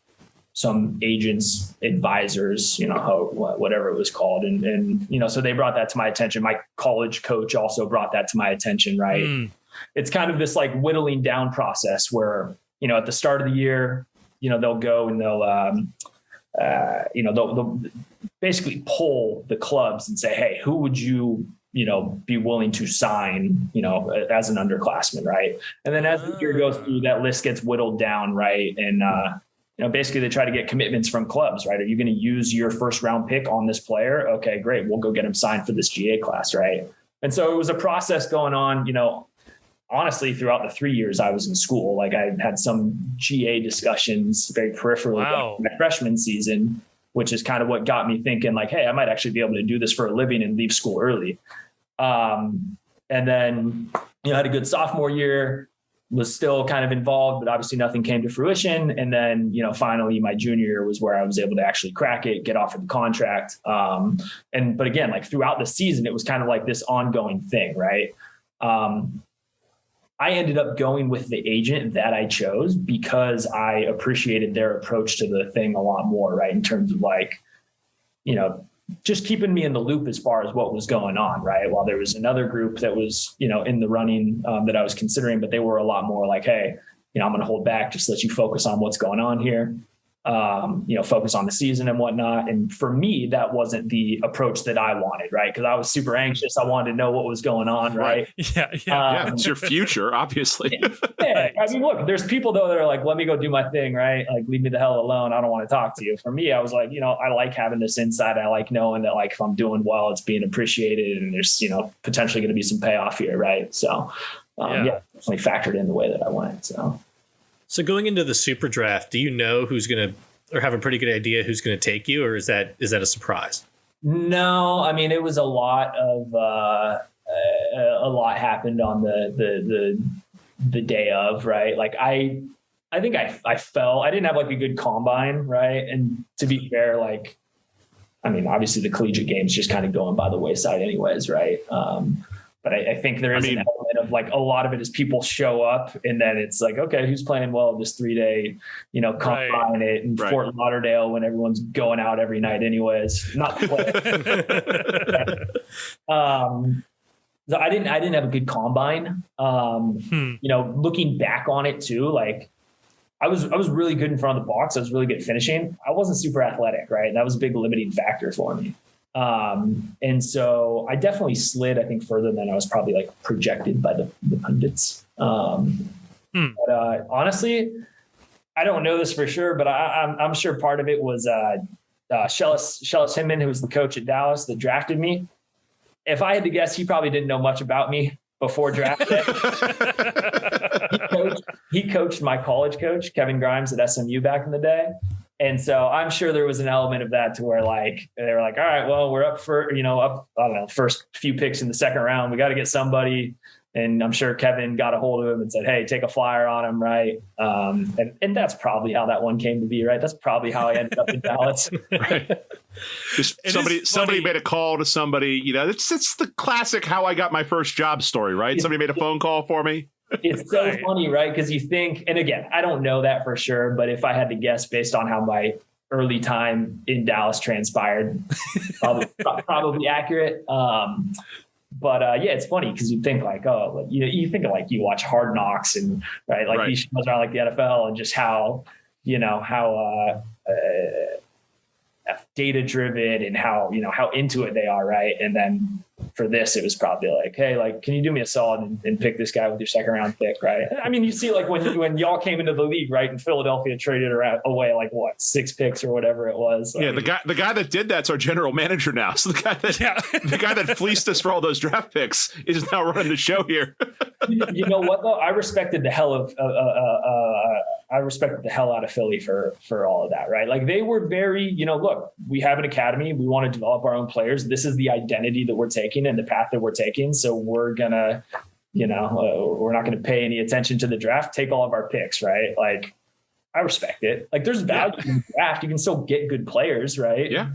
some agents, advisors, whatever it was called. And, so they brought that to my attention. My college coach also brought that to my attention. Right. It's kind of this like whittling down process where, at the start of the year, they'll go and they'll basically poll the clubs and say, hey, who would you, be willing to sign, as an underclassman. Right. And then as the year goes through, that list gets whittled down. Right. And, basically they try to get commitments from clubs, right? Are you going to use your first round pick on this player? Okay, great. We'll go get him signed for this GA class. Right. And so it was a process going on, honestly, throughout the 3 years I was in school. Like I had some GA discussions very peripherally my freshman season, which is kind of what got me thinking like, hey, I might actually be able to do this for a living and leave school early. And then, I had a good sophomore year. was still kind of involved, but obviously nothing came to fruition. And then, finally my junior year was where I was able to actually crack it, get offered the contract. But again, like throughout the season, it was kind of like this ongoing thing, right? I ended up going with the agent that I chose because I appreciated their approach to the thing a lot more, right? In terms of like, just keeping me in the loop as far as what was going on, right? While there was another group that was, in the running that I was considering, but they were a lot more like, hey, I'm going to hold back, just let you focus on what's going on here. Focus on the season and whatnot. And for me, that wasn't the approach that I wanted, right? Because I was super anxious. I wanted to know what was going on, right? Yeah. It's your future, obviously. Yeah. I mean, look, there's people though that are like, let me go do my thing, right? Like, leave me the hell alone. I don't want to talk to you. For me, I was like, I like having this insight. I like knowing that, like, if I'm doing well, it's being appreciated, and there's, potentially going to be some payoff here, right? So, definitely factored in the way that I went. So going into the super draft, do you know who's going to, or have a pretty good idea who's going to take you, or is that a surprise? No, I mean, it was a lot happened on the day of, right? Like I think I fell, I didn't have like a good combine, right? And to be fair, like, I mean, obviously the collegiate game's just kind of going by the wayside anyways, right? But I think there is an element of like, a lot of it is people show up and then it's like, okay, who's playing well this 3-day, combine it in Fort Lauderdale when everyone's going out every night anyways, not to play. So I didn't have a good combine. Looking back on it too, like I was really good in front of the box. I was really good at finishing. I wasn't super athletic, right? And that was a big limiting factor for me. And so I definitely slid, I think, further than I was probably like projected by the pundits. But honestly, I don't know this for sure, but I'm sure part of it was Shellis Hinman, who was the coach at Dallas that drafted me. If I had to guess, he probably didn't know much about me before draft day. He coached my college coach, Kevin Grimes, at SMU back in the day. And so I'm sure there was an element of that to where like, they were like, all right, well, we're up for, first few picks in the second round. We got to get somebody. And I'm sure Kevin got a hold of him and said, hey, take a flyer on him. Right. And that's probably how that one came to be. Right. That's probably how I ended up in Dallas. Right. Just somebody made a call to somebody, it's the classic, how I got my first job story, right? Somebody made a phone call for me. It's so funny, right? Because you think, and again, I don't know that for sure, but if I had to guess based on how my early time in Dallas transpired, probably accurate. But it's funny because you think like, you think of like, you watch Hard Knocks and these shows around like the NFL and just how data driven and how into it they are, right? And then for this, it was probably like, hey, like, can you do me a solid and pick this guy with your second round pick, right? I mean, you see like when y'all came into the league, right, and Philadelphia traded away like 6 picks or whatever it was. Yeah, the guy that did that's our general manager now. So the guy that fleeced us for all those draft picks is now running the show here. You know what though? I respected the hell out of Philly for all of that, right? Like they were very, look, we have an academy. We want to develop our own players. This is the identity that we're taking and the path that we're taking. So we're gonna, we're not going to pay any attention to the draft. Take all of our picks, right? Like I respect it. Like there's value in the draft. You can still get good players, right? Yeah.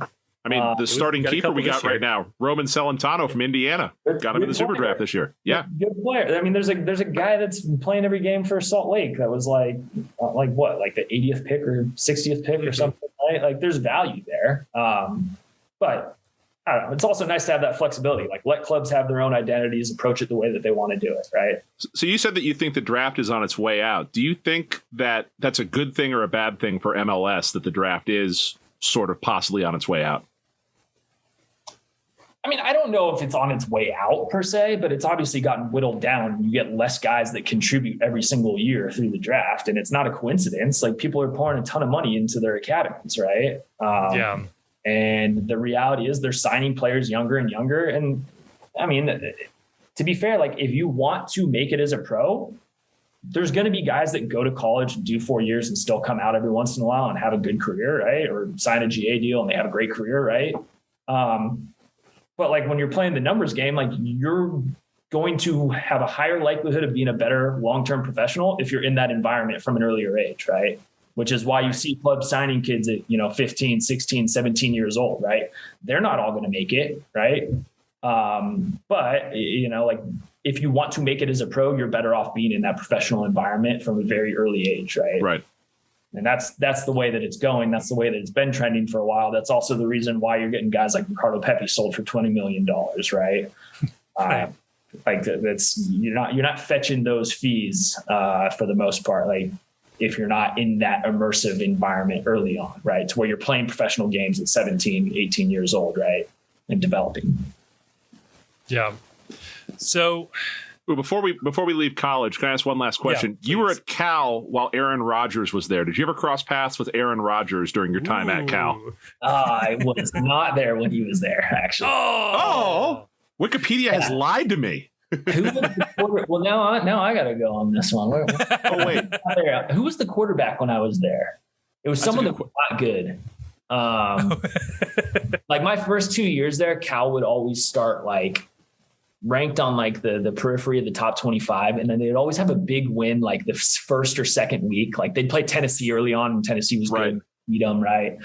I mean, the starting keeper we got right now, Roman Celentano from Indiana, got him in the super draft this year. Yeah, good player. I mean, there's a guy that's been playing every game for Salt Lake that was like the 80th pick or 60th pick or something. Right? Like, there's value there. But I don't know. It's also nice to have that flexibility. Like, let clubs have their own identities, approach it the way that they want to do it. Right. So you said that you think the draft is on its way out. Do you think that that's a good thing or a bad thing for MLS that the draft is sort of possibly on its way out? I mean, I don't know if it's on its way out per se, but it's obviously gotten whittled down. You get less guys that contribute every single year through the draft. And it's not a coincidence. Like, people are pouring a ton of money into their academies, right? And the reality is they're signing players younger and younger. And I mean, to be fair, like, if you want to make it as a pro, there's going to be guys that go to college and do 4 years and still come out every once in a while and have a good career, right? Or sign a GA deal and they have a great career, right? But like, when you're playing the numbers game, like, you're going to have a higher likelihood of being a better long-term professional if you're in that environment from an earlier age, right? Which is why you see clubs signing kids at, 15, 16, 17 years old, right? They're not all going to make it, right? But, like if you want to make it as a pro, you're better off being in that professional environment from a very early age, right? Right. And that's the way that it's going. That's the way that it's been trending for a while. That's also the reason why you're getting guys like Ricardo Pepi sold for $20 million, right? Like that's you're not fetching those fees for the most part. Like if you're not in that immersive environment early on, right? To where you're playing professional games at 17, 18 years old, right? And developing. Yeah. So before we leave college, can I ask one last question? Yeah, you were at Cal while Aaron Rodgers was there. Did you ever cross paths with Aaron Rodgers during your time at Cal? I was not there when he was there, actually. Oh, Wikipedia has lied to me. Who was the quarterback? Well, now I got to go on this one. Oh, wait. Who was the quarterback when I was there? It was someone that was not good. Like my first 2 years there, Cal would always start like ranked on like the periphery of the top 25. And then they'd always have a big win like the first or second week. Like they'd play Tennessee early on and Tennessee was good. Beat them, right?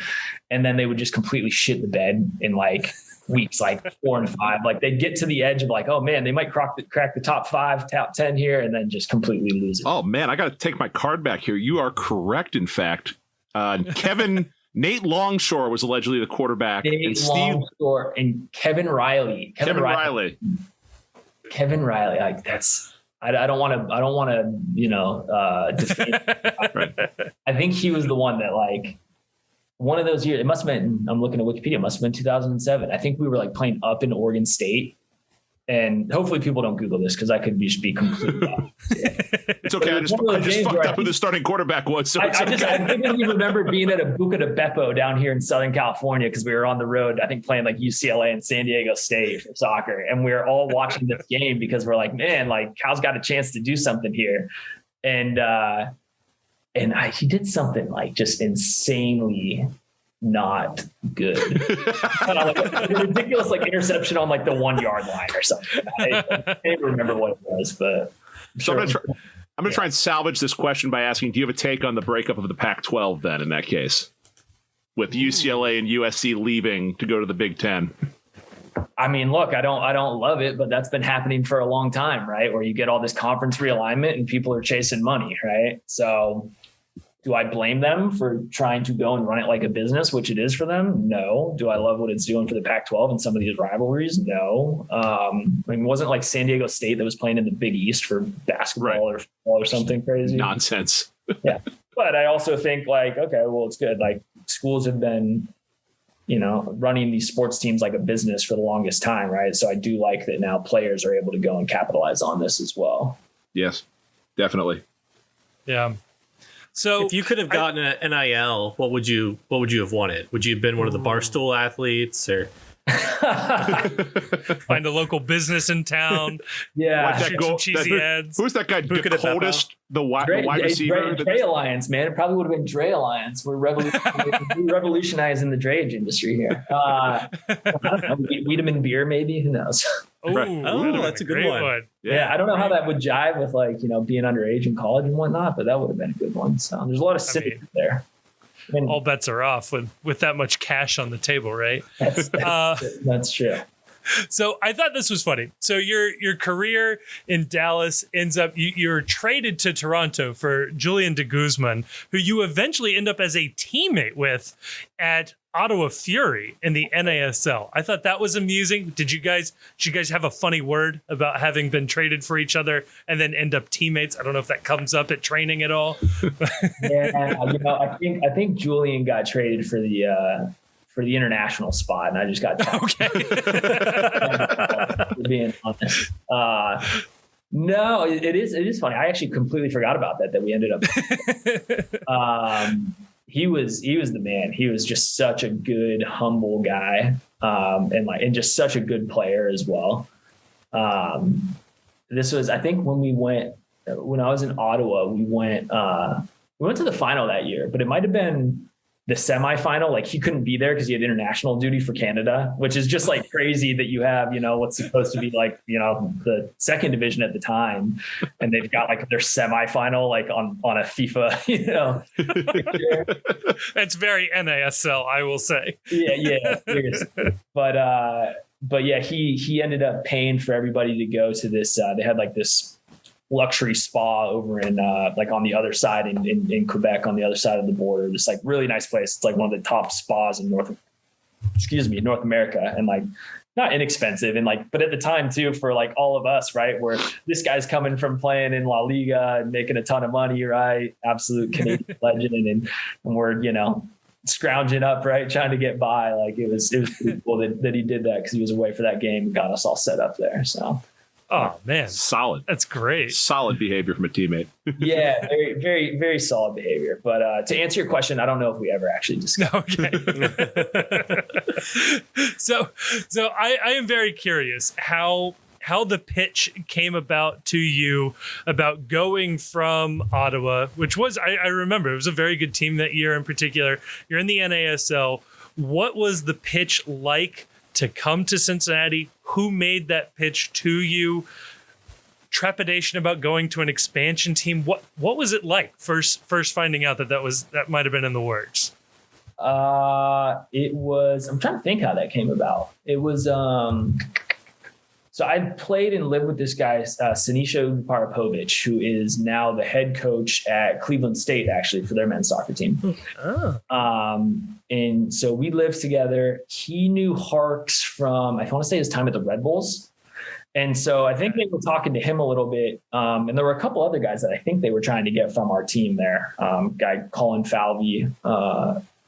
And then they would just completely shit the bed in like weeks like 4 and 5. Like they'd get to the edge of like, oh man, they might crack the top 5, top 10 here, and then just completely lose it. Oh man, I got to take my card back here. You are correct. In fact, Nate Longshore was allegedly the quarterback. Longshore and Kevin Riley. Kevin Riley. Like that's. I don't want to, defend. Right. I think he was the one that like. One of those years, it must have been, I'm looking at Wikipedia, it must have been 2007. I think we were like playing up in Oregon State. And hopefully people don't Google this because I could just be completely off. It's okay. I just fucked up who the starting quarterback was. So I vividly remember being at a Buca de Beppo down here in Southern California because we were on the road, I think playing like UCLA and San Diego State for soccer. And we were all watching this game because we're like, man, like Cal's got a chance to do something here. And he did something like just insanely not good. Like a ridiculous like interception on like the 1 yard line or something. I can't remember what it was, but I'm gonna try and salvage this question by asking, do you have a take on the breakup of the Pac-12 then in that case? With UCLA and USC leaving to go to the Big Ten? I mean, look, I don't love it, but that's been happening for a long time, right? Where you get all this conference realignment and people are chasing money, right? So do I blame them for trying to go and run it like a business, which it is for them? No. Do I love what it's doing for the Pac-12 and some of these rivalries? No. I mean, it wasn't like San Diego State that was playing in the Big East for basketball or football or something crazy. Nonsense. Yeah. But I also think like, okay, well, it's good. Like schools have been, running these sports teams like a business for the longest time, right? So I do like that now players are able to go and capitalize on this as well. Yes, definitely. Yeah. So if you could have gotten an NIL, what would you have wanted? Would you have been one of the Barstool athletes or find a local business in town? Yeah. Shoot some cheesy ads. Who's that guy? Dakotist, the wide receiver? Dre Alliance, man. It probably would have been Dre Alliance. We're revolutionizing the drayage industry here. I don't know, Wiedeman beer, maybe. Who knows? Oh, that's a good one. Yeah, I don't know how that would jive with like, being underage in college and whatnot, but that would have been a good one. So there's a lot of civics there. And all bets are off with that much cash on the table, right? That's true. So I thought this was funny. So your career in Dallas ends up, you're traded to Toronto for Julian de Guzman, who you eventually end up as a teammate with at Ottawa Fury in the NASL. I thought that was amusing. Did you guys have a funny word about having been traded for each other and then end up teammates? I don't know if that comes up at training at all. Yeah, I think Julian got traded for the international spot, and I just got tapped. Okay. For being honest. No, it is funny. I actually completely forgot about that we ended up. He was the man. He was just such a good, humble guy, and just such a good player as well. This was, I think, when I was in Ottawa, we went to the final that year, but it might have been the semifinal, like he couldn't be there because he had international duty for Canada, which is just like crazy that you have, what's supposed to be like, the second division at the time. And they've got like their semifinal, like on a FIFA, It's very NASL, I will say. Yeah. Seriously. But yeah, he ended up paying for everybody to go to this. They had like this luxury spa over in like on the other side in Quebec, on the other side of the border. This like really nice place. It's like one of the top spas in North America, and like not inexpensive, and like, but at the time too, for like all of us, right, where this guy's coming from playing in La Liga and making a ton of money, right, absolute Canadian legend, and we're scrounging up, right, trying to get by. Like it was pretty cool that he did that, because he was away for that game and got us all set up there. So oh man, solid. That's great. Solid behavior from a teammate. Yeah, very, very, very solid behavior. But to answer your question, I don't know if we ever actually discussed. Okay. So I am very curious how the pitch came about to you about going from Ottawa, which was, I remember, it was a very good team that year in particular. You're in the NASL. What was the pitch like to come to Cincinnati? Who made that pitch to you? Trepidation about going to an expansion team. What was it like first finding out that might have been in the works? It was, I'm trying to think how that came about. It was, so I played and lived with this guy, Sinisa Parapovic, who is now the head coach at Cleveland State, actually, for their men's soccer team. Oh. And so we lived together. He knew Harks from, I want to say, his time at the Red Bulls. And so I think they were talking to him a little bit. And there were a couple other guys that I think they were trying to get from our team there. Guy Colin Falvey,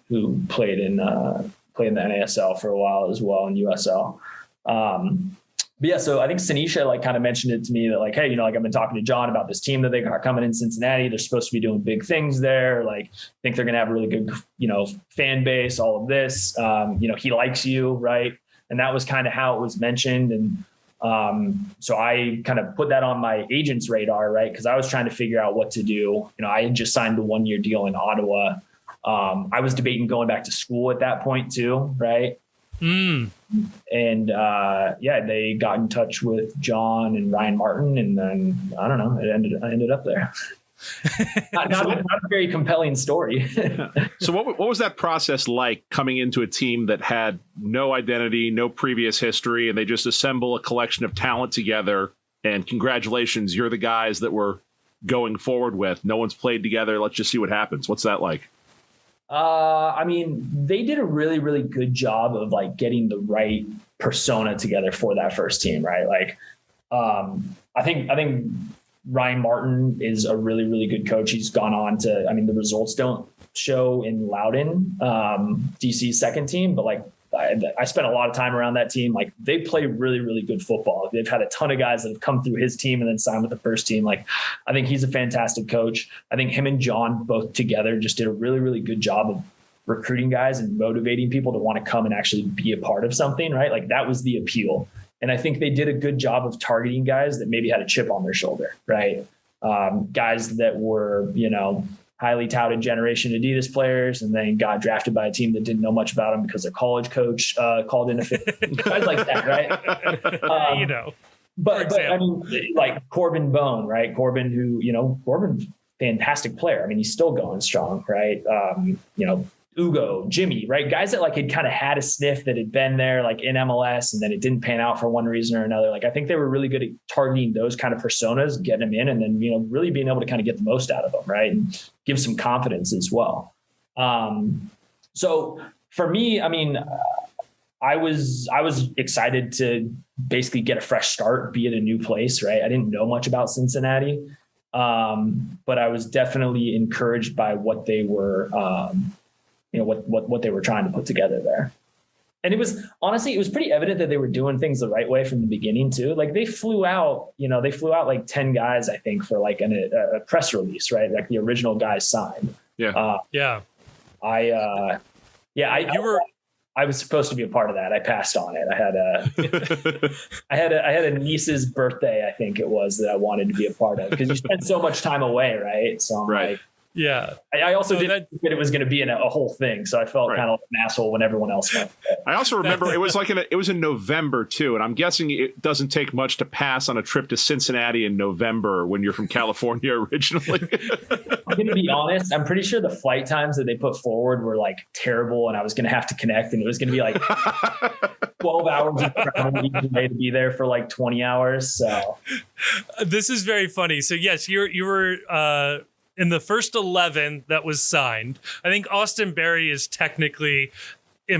who played in the NASL for a while as well, in USL. But yeah, so I think Sinisa like kind of mentioned it to me that like, hey, like I've been talking to John about this team that they got coming in Cincinnati. They're supposed to be doing big things there. Like, I think they're going to have a really good, fan base, all of this. He likes you, right? And that was kind of how it was mentioned. And so I kind of put that on my agent's radar, right? Because I was trying to figure out what to do. I had just signed the 1-year deal in Ottawa. I was debating going back to school at that point too, right? And they got in touch with John and Ryan Martin, and then I don't know, I ended up there. not a very compelling story. So what was that process like, coming into a team that had no identity, no previous history, and they just assemble a collection of talent together, and congratulations, you're the guys that we're going forward with. No one's played together. Let's just see what happens. What's that like? They did a really, really good job of like getting the right persona together for that first team, right? Like, I think Ryan Martin is a really, really good coach. He's gone on to, the results don't show in Loudoun, DC's second team, but like I spent a lot of time around that team. Like, they play really, really good football. They've had a ton of guys that have come through his team and then signed with the first team. Like, I think he's a fantastic coach. I think him and John both together just did a really, really good job of recruiting guys and motivating people to want to come and actually be a part of something, right? Like, that was the appeal. And I think they did a good job of targeting guys that maybe had a chip on their shoulder, right? Guys that were, highly touted Generation Adidas players, and then got drafted by a team that didn't know much about them because their college coach called in a fit. Guys like that, right? But like Corbin Bone, right? Corbin, who, Corbin's fantastic player. He's still going strong, right? Ugo, Jimmy, right? Guys that like had kind of had a sniff, that had been there like in MLS, and then it didn't pan out for one reason or another. Like, I think they were really good at targeting those kind of personas, getting them in, and then, really being able to kind of get the most out of them, right? And give some confidence as well. So for me, I was excited to basically get a fresh start, be at a new place, right? I didn't know much about Cincinnati, but I was definitely encouraged by what they were, what they were trying to put together there. And it was pretty evident that they were doing things the right way from the beginning too. Like, they flew out like 10 guys, I think, for like a press release, right? Like, the original guys signed. Yeah. I was supposed to be a part of that. I passed on it. I had a niece's birthday, I think it was, that I wanted to be a part of, because you spend so much time away, right? So I'm like, Yeah. I also didn't think that it was going to be in a whole thing, so I felt kind of like an asshole when everyone else went. I also remember it was in November too, and I'm guessing it doesn't take much to pass on a trip to Cincinnati in November when you're from California originally. I'm going to be honest. I'm pretty sure the flight times that they put forward were like terrible, and I was going to have to connect, and it was going to be like 12 hours of travel each way to be there for like 20 hours. So this is very funny. So yes, you were in the first 11 that was signed. I think Austin Berry is technically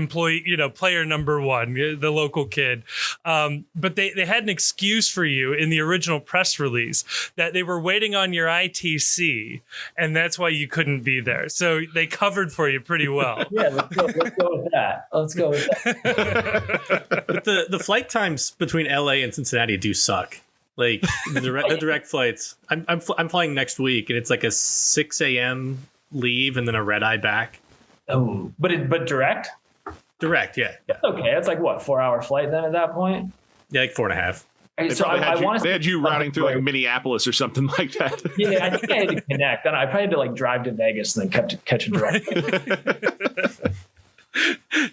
player number one, the local kid. But they had an excuse for you in the original press release that they were waiting on your ITC, and that's why you couldn't be there. So they covered for you pretty well. Yeah, let's go with that. Let's go with that. But the flight times between LA and Cincinnati do suck. Like the direct flights. I'm flying next week, and it's like a 6 a.m. leave and then a red eye back. Oh, but direct? Direct, yeah. That's okay. It's like what, 4-hour flight then at that point? Yeah, like 4.5. They had you routing through like Minneapolis or something like that. Yeah, I think I had to connect. I probably had to like drive to Vegas and then catch a direct.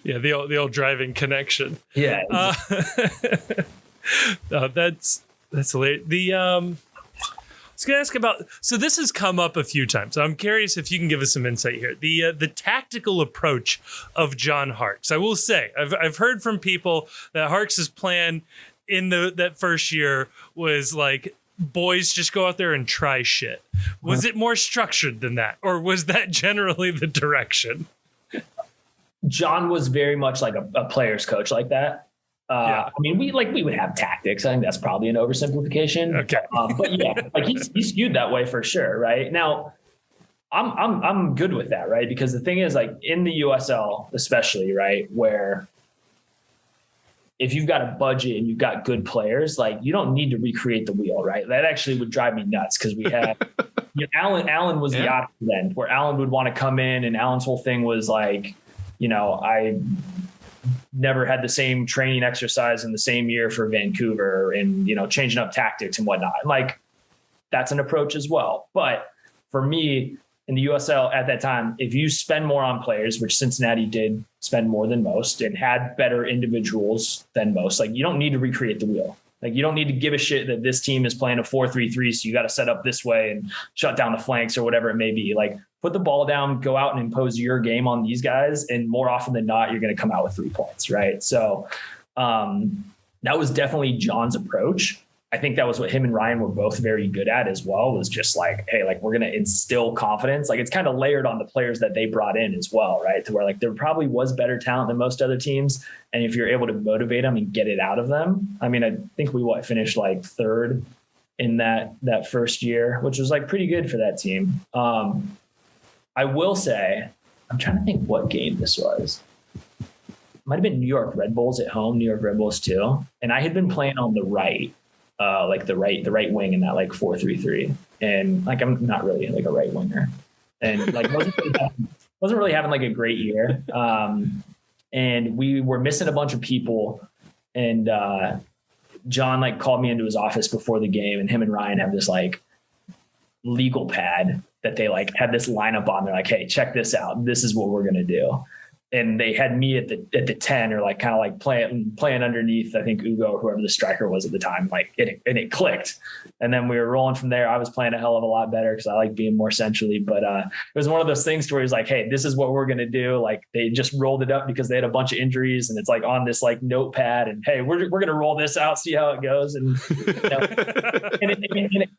Yeah, the old driving connection. Yeah. That's hilarious. I was going to ask about, so this has come up a few times. I'm curious if you can give us some insight here. The tactical approach of John Harkes. I will say, I've heard from people that Harkes' plan in that first year was like, boys, just go out there and try shit. Was it more structured than that? Or was that generally the direction? John was very much like a player's coach like that. I mean, we would have tactics. I think that's probably an oversimplification. Okay. But yeah, like he's skewed that way for sure. Right now, I'm good with that. Right. Because the thing is, like in the USL, especially, right, where if you've got a budget and you've got good players, like you don't need to recreate the wheel. Right. That actually would drive me nuts because we had Allen was the option then, where Allen would want to come in, and Allen's whole thing was like, I never had the same training exercise in the same year for Vancouver and, changing up tactics and whatnot. Like that's an approach as well. But for me in the USL at that time, if you spend more on players, which Cincinnati did spend more than most and had better individuals than most, like you don't need to recreate the wheel. Like you don't need to give a shit that this team is playing a 4-3-3. So you got to set up this way and shut down the flanks or whatever it may be. Like put the ball down, go out and impose your game on these guys. And more often than not, you're going to come out with 3 points. Right. So that was definitely John's approach. I think that was what him and Ryan were both very good at as well, was just like, hey, like we're going to instill confidence. Like it's kind of layered on the players that they brought in as well, right? To where like there probably was better talent than most other teams. And if you're able to motivate them and get it out of them, I mean, I think we finished like 3rd in that first year, which was like pretty good for that team. I will say, I'm trying to think what game this was. It might have been New York Red Bulls at home, New York Red Bulls 2. And I had been playing on the right. Like the right wing in that like 4-3-3, and like I'm not really like a right winger, and like wasn't really having like a great year. And we were missing a bunch of people, and John like called me into his office before the game, and him and Ryan have this like legal pad that they like had this lineup on. They're like, hey, check this out. This is what we're gonna do. And they had me at the 10 or like kind of like playing underneath, I think Ugo, whoever the striker was at the time, like it clicked. And then we were rolling from there. I was playing a hell of a lot better because I like being more centrally, but it was one of those things where he's like, hey, this is what we're going to do. Like they just rolled it up because they had a bunch of injuries, and it's like on this like notepad, and hey, we're going to roll this out, see how it goes. And,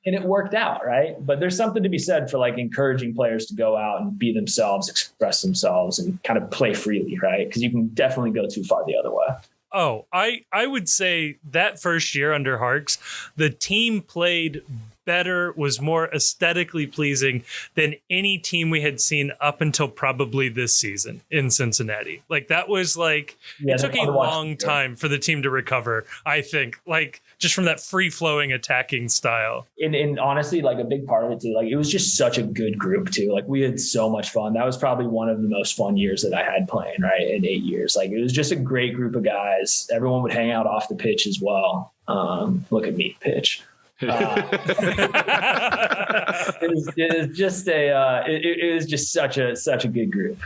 and it worked out. Right. But there's something to be said for like encouraging players to go out and be themselves, express themselves, and kind of play freely, right? Because you can definitely go too far the other way. Oh, I would say that first year under Harkes, the team played better, was more aesthetically pleasing than any team we had seen up until probably this season in Cincinnati. Like that was like, it took a long time for the team to recover, I think, like just from that free flowing attacking style. And honestly, like a big part of it too, like it was just such a good group too. Like we had so much fun. That was probably one of the most fun years that I had playing, right? In 8 years. Like it was just a great group of guys. Everyone would hang out off the pitch as well. Look at me pitch. It is just such a good group.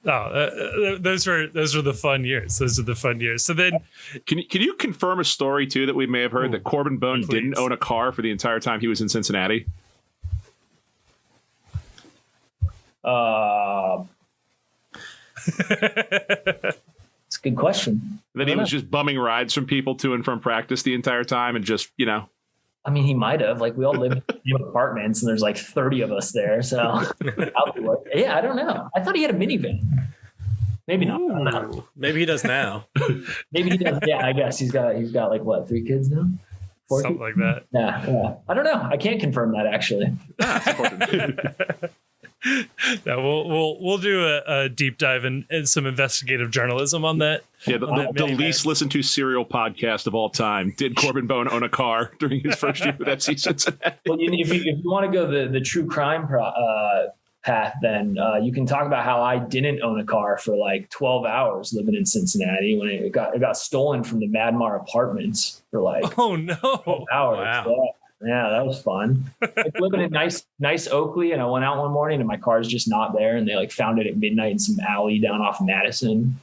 Those were the fun years. Those are the fun years. So then, can you confirm a story too that we may have heard that Corbin Bone didn't own a car for the entire time he was in Cincinnati? It's a good question. That he was just bumming rides from people to and from practice the entire time, and just I mean, he might have. Like, we all live in apartments, and there's like 30 of us there. So, yeah, I don't know. I thought he had a minivan. Maybe not. I don't know. Maybe he does now. Maybe he does. Yeah, I guess he's got like what, 3 kids now? 4 something kids? like that. Yeah. I don't know. I can't confirm that actually. No, we'll do a deep dive and some investigative journalism on that. Yeah, the least listened to serial podcast of all time. Did Corbin Bone own a car during his first year with FC Cincinnati? Well, if you want to go the true crime path, then you can talk about how I didn't own a car for like 12 hours living in Cincinnati when it got stolen from the Madmar apartments for like 12 hours. Wow. Yeah, that was fun. Like living in nice Oakley, and I went out one morning and my car's just not there, and they like found it at midnight in some alley down off Madison.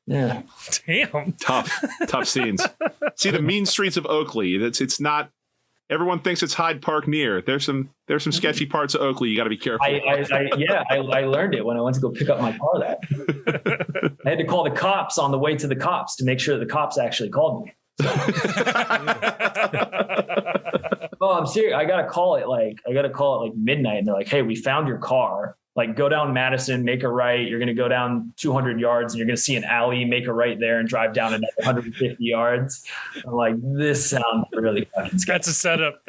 Yeah, damn, tough scenes. See, the mean streets of Oakley. It's not. Everyone thinks it's Hyde Park near. There's some sketchy parts of Oakley. You got to be careful. I learned it when I went to go pick up my car. That I had to call the cops on the way to the cops to make sure the cops actually called me. So. Oh, I'm serious. I gotta call it like midnight, and they're like, "Hey, we found your car. Like, go down Madison, make a right. You're gonna go down 200 yards, and you're gonna see an alley. Make a right there, and drive down another 150 yards." I'm like, "This sounds really fucking scary." That's a setup.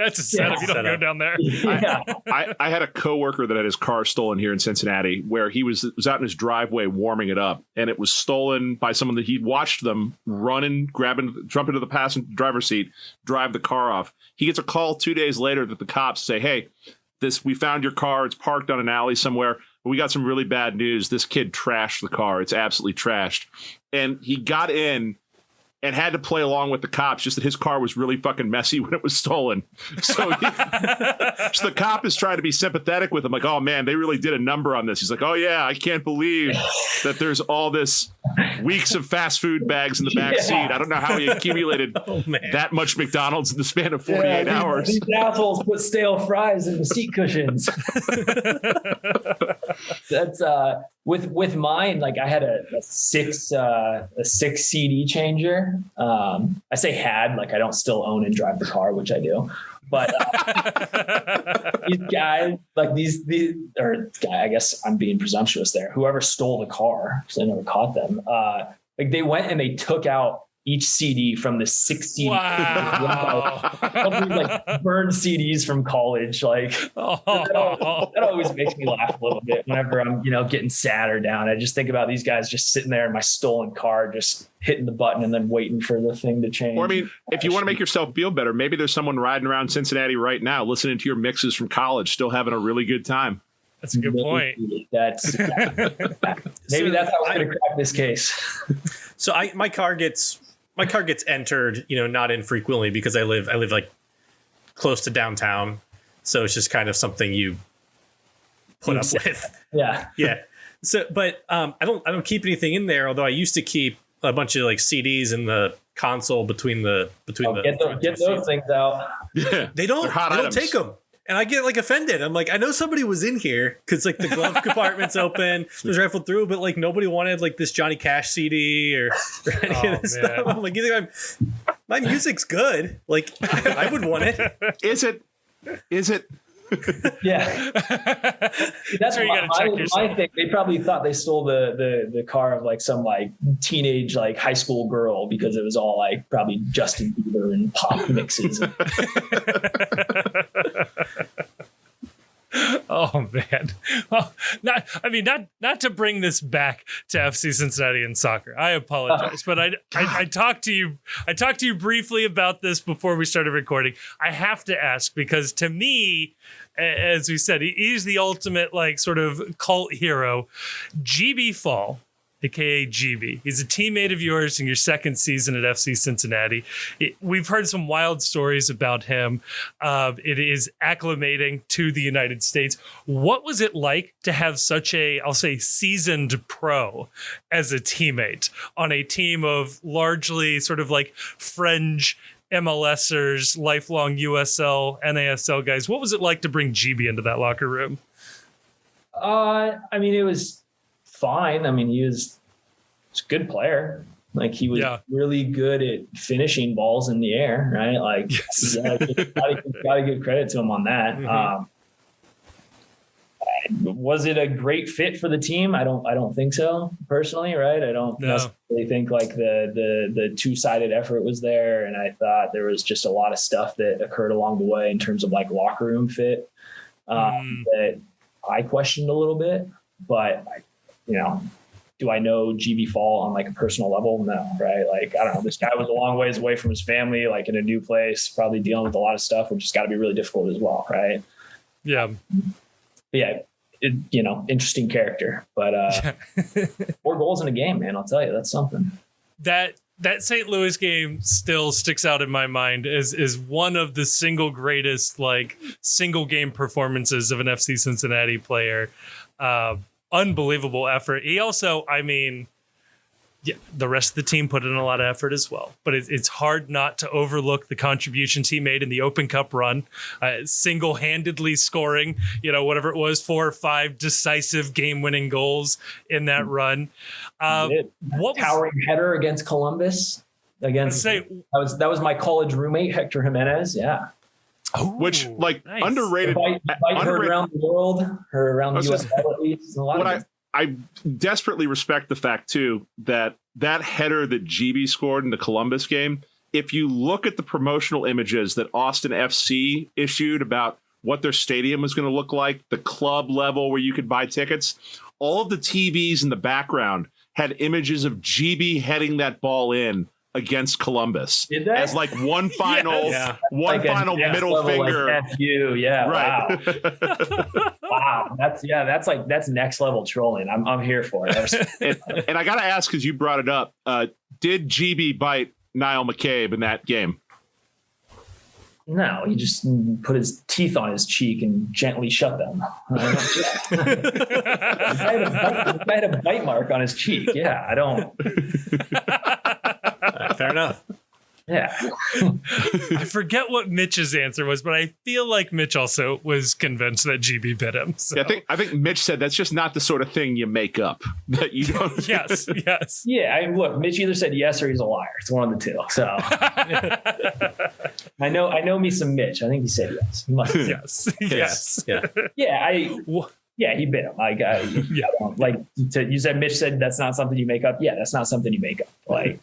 You don't go down there. Yeah. I had a coworker that had his car stolen here in Cincinnati, where he was out in his driveway warming it up, and it was stolen by someone that he'd watched them run and jump into the passenger driver's seat, drive the car off. He gets a call 2 days later that the cops say, "Hey, we found your car. It's parked on an alley somewhere. But we got some really bad news. This kid trashed the car. It's absolutely trashed." And he got in and had to play along with the cops, just that his car was really fucking messy when it was stolen. So, so the cop is trying to be sympathetic with him, like, "Oh man, they really did a number on this." He's like, "Oh yeah, I can't believe that there's all this weeks of fast food bags in the back seat. I don't know how he accumulated that much McDonald's in the span of 48 hours. These assholes put stale fries in the seat cushions." That's with mine. Like, I had a six CD changer. I say had, like I don't still own and drive the car, which I do. But these guys, like I guess I'm being presumptuous there. Whoever stole the car, because I never caught them. Like, they went and they took out each CD from the 6 CD. Wow. Like burned CDs from college. Like, that always makes me laugh a little bit whenever I'm, getting sad or down. I just think about these guys just sitting there in my stolen car, just hitting the button and then waiting for the thing to change. Or, I mean, if you want to make yourself feel better, maybe there's someone riding around Cincinnati right now, listening to your mixes from college, still having a really good time. That's a good point. Maybe that's how I'm going to crack this case. So my car gets entered, not infrequently, because I live like close to downtown. So it's just kind of something you put up with. Yeah. Yeah. So, but I don't keep anything in there. Although I used to keep a bunch of like CDs in the console between the get those things out. Yeah. They don't take them. And I get like offended. I'm like, I know somebody was in here because like the glove compartment's open. It was rifled through, but like nobody wanted like this Johnny Cash CD or any of this stuff. I'm like, you think my music's good? Like, I would want it. Is it? Yeah. That's where you gotta check yourself. My thing. They probably thought they stole the car of like some like teenage like high school girl, because it was all like probably Justin Bieber and pop mixes. Oh man. Well, not to bring this back to FC Cincinnati and soccer. I apologize, but I talked to you briefly about this before we started recording. I have to ask, because to me, as we said, he's the ultimate like sort of cult hero. GB Fall aka GB. He's a teammate of yours in your second season at FC Cincinnati. We've heard some wild stories about him. It is acclimating to the United States. What was it like to have such a, I'll say, seasoned pro as a teammate on a team of largely sort of like fringe MLSers, lifelong USL, NASL guys? What was it like to bring GB into that locker room? I mean, it was fine. I mean, he was a good player. Like, he was really good at finishing balls in the air, right? Like, yes. gotta give credit to him on that. Mm-hmm. Was it a great fit for the team? I don't think so, personally, right? I don't necessarily think like the two-sided effort was there, and I thought there was just a lot of stuff that occurred along the way in terms of like locker room fit that I questioned a little bit. But do I know GB Fall on like a personal level? No, right? Like, I don't know. This guy was a long ways away from his family, like in a new place, probably dealing with a lot of stuff, which has got to be really difficult as well, right? Yeah. Yeah. Interesting character, but 4 goals in a game, man. I'll tell you, that's something. That St. Louis game still sticks out in my mind as one of the single greatest like single game performances of an FC Cincinnati player. Unbelievable effort. He also, the rest of the team put in a lot of effort as well, but it's hard not to overlook the contributions he made in the Open Cup run, single-handedly scoring, whatever it was, 4 or 5 decisive game-winning goals in that run. What towering header against Columbus? That was my college roommate, Hector Jimenez. Yeah. Oh, which nice. Underrated. Heard around the world, heard around the U.S. at least. I desperately respect the fact, too, that header that GB scored in the Columbus game, if you look at the promotional images that Austin FC issued about what their stadium was going to look like, the club level where you could buy tickets, all of the TVs in the background had images of GB heading that ball in against Columbus as like one final middle finger. Like F-U, yeah, right. Wow. That's next level trolling. I'm here for it. and I got to ask, because you brought it up, did GB bite Niall McCabe in that game? No, he just put his teeth on his cheek and gently shut them. The guy had a bite mark on his cheek. Yeah, I don't. Fair enough. Yeah. I forget what Mitch's answer was, but I feel like Mitch also was convinced that GB bit him. So. Yeah, I think Mitch said that's just not the sort of thing you make up. That you don't. Yes. Yeah, look, Mitch either said yes or he's a liar. It's one of the two. So I know me some Mitch. I think he said yes. He must have. Yes. Yeah, he bit him. You said Mitch said that's not something you make up. Yeah, that's not something you make up. Like,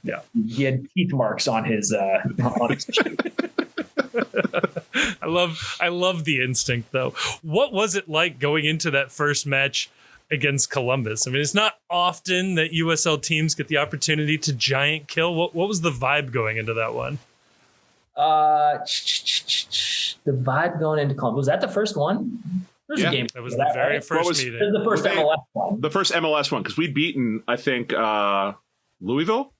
he had teeth marks on his cheek. I love the instinct though. What was it like going into that first match against Columbus? I mean, it's not often that USL teams get the opportunity to giant kill. What was the vibe going into that one? The vibe going into Columbus, was that the first one? It was the very first meeting. The first MLS one. The first MLS one, because we'd beaten, I think, Louisville?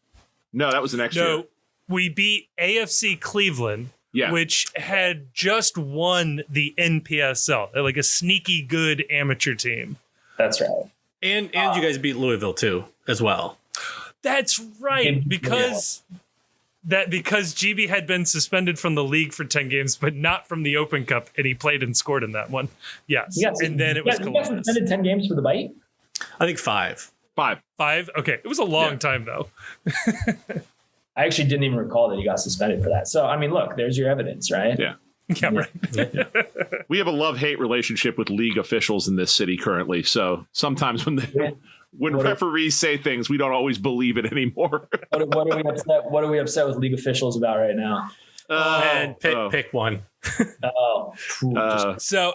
No, that was the next year. No, we beat AFC Cleveland, which had just won the NPSL, like a sneaky good amateur team. That's right. And you guys beat Louisville, too, as well. That's right, because GB had been suspended from the league for 10 games, but not from the Open Cup, and he played and scored in that one. Yes. And then it was Columbus. He got suspended 10 games for the bite? I think 5. 5? Okay. It was a long time, though. I actually didn't even recall that he got suspended for that. So, I mean, look, there's your evidence, right? Yeah. Yeah, right. We have a love-hate relationship with league officials in this city currently, so sometimes when referees say things, we don't always believe it anymore. What are we upset with league officials about right now? Pick one. So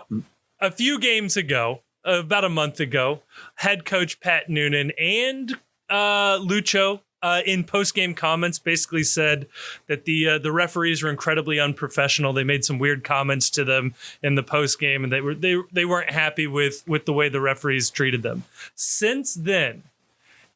a few games ago, about a month ago, head coach Pat Noonan and Lucho in post-game comments basically said that the referees were incredibly unprofessional. They made some weird comments to them in the post-game, and they weren't happy with the way the referees treated them. Since then,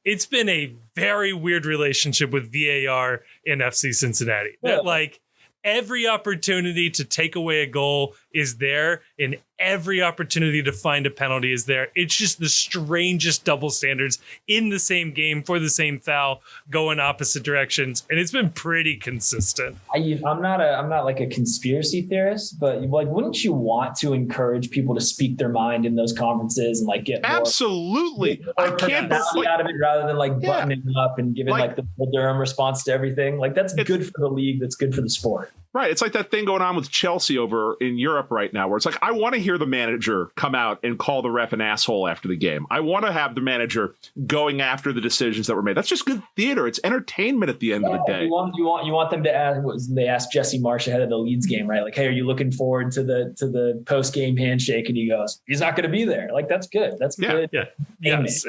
it's been a very weird relationship with VAR in FC Cincinnati. That like every opportunity to take away a goal is there, and every opportunity to find a penalty is there. It's just the strangest double standards in the same game for the same foul, go in opposite directions, and it's been pretty consistent. I'm not like a conspiracy theorist, but like, wouldn't you want to encourage people to speak their mind in those conferences and like get absolutely more, I can't out of it rather than like buttoning up and giving like the Durham response to everything. Like that's good for the league. That's good for the sport. Right. It's like that thing going on with Chelsea over in Europe right now, where it's like, I want to hear the manager come out and call the ref an asshole after the game. I want to have the manager going after the decisions that were made. That's just good theater. It's entertainment at the end of the day. You want them to ask. They asked Jesse Marsh ahead of the Leeds game, right? Like, hey, are you looking forward to the post game handshake? And he goes, he's not going to be there. Like, that's good. That's good. Yeah. Yes.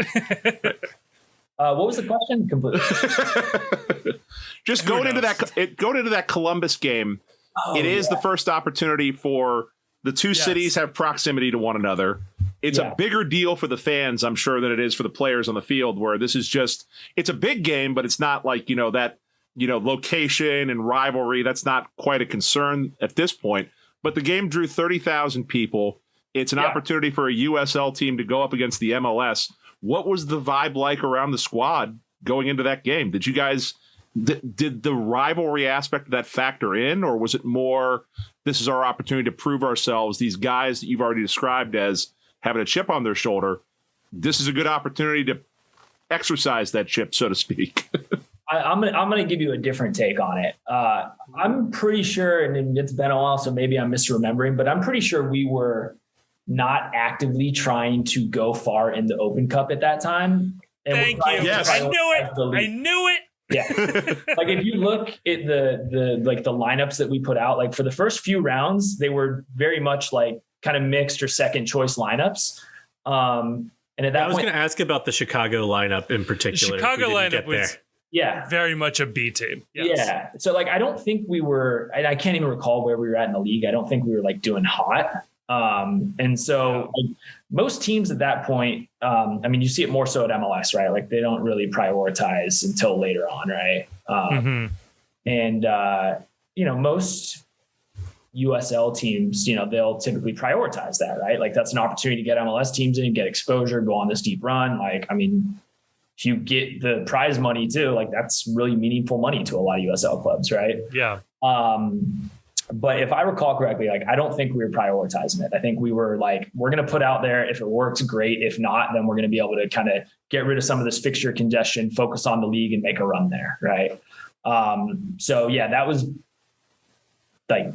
What was the question? Completely. Just going into that Columbus game, it is the first opportunity for the two cities have proximity to one another. It's a bigger deal for the fans, I'm sure, than it is for the players on the field, where this is just, it's a big game, but it's not like, location and rivalry. That's not quite a concern at this point. But the game drew 30,000 people. It's an opportunity for a USL team to go up against the MLS. What was the vibe like around the squad going into that game? Did you guys... Did the rivalry aspect of that factor in, or was it more, this is our opportunity to prove ourselves? These guys that you've already described as having a chip on their shoulder, this is a good opportunity to exercise that chip, so to speak. I'm gonna give you a different take on it. I'm pretty sure, and it's been a while, so maybe I'm misremembering, but I'm pretty sure we were not actively trying to go far in the Open Cup at that time. And thank you. Yes. I knew it. Yeah. Like if you look at the lineups that we put out, like for the first few rounds, they were very much like kind of mixed or second choice lineups. And at that point, I was going to ask about the Chicago lineup in particular. The Chicago lineup was very much a B team. Yes. Yeah. So like, I don't think we were, I can't even recall where we were at in the league. I don't think we were like doing hot. And so like, most teams at that point, you see it more so at MLS, right? Like they don't really prioritize until later on, right? And most USL teams, they'll typically prioritize that, right? Like that's an opportunity to get MLS teams in, get exposure, go on this deep run. Like, if you get the prize money too, like that's really meaningful money to a lot of USL clubs, right? Yeah. But if I recall correctly, like, I don't think we were prioritizing it. I think we were like, we're going to put out there. If it works, great. If not, then we're going to be able to kind of get rid of some of this fixture congestion, focus on the league and make a run there. Right. So yeah, that was like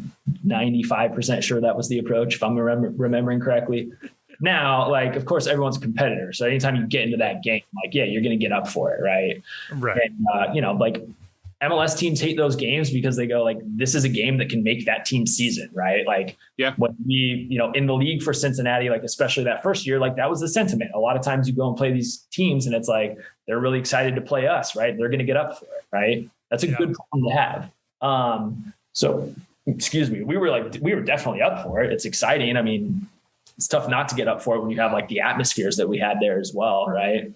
95% sure that was the approach, if I'm remembering correctly. Now, like, of course, everyone's a competitor. So anytime you get into that game, like, yeah, you're going to get up for it. Right. Right. And, like, MLS teams hate those games because they go like, this is a game that can make that team's season, right? Like when we, in the league for Cincinnati, like especially that first year, like that was the sentiment. A lot of times you go and play these teams and it's like, they're really excited to play us, right? They're going to get up for it, right? That's a good problem to have. So excuse me, we were definitely up for it. It's exciting. It's tough not to get up for it when you have like the atmospheres that we had there as well, right?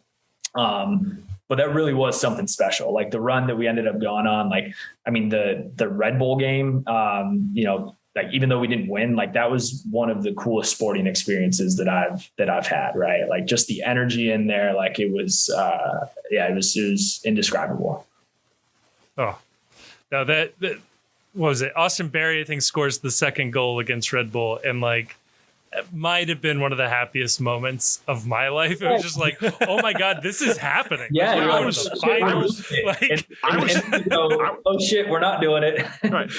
But that really was something special. Like the run that we ended up going on, like, the Red Bull game, like even though we didn't win, like that was one of the coolest sporting experiences that I've had. Right. Like just the energy in there, like it was, it was indescribable. Oh, now that what was it? Austin Berry, I think, scores the second goal against Red Bull. And like, it might have been one of the happiest moments of my life. It was just like, oh my God, this is happening. Yeah, we're going to the finals. Oh shit, we're not doing it. Right.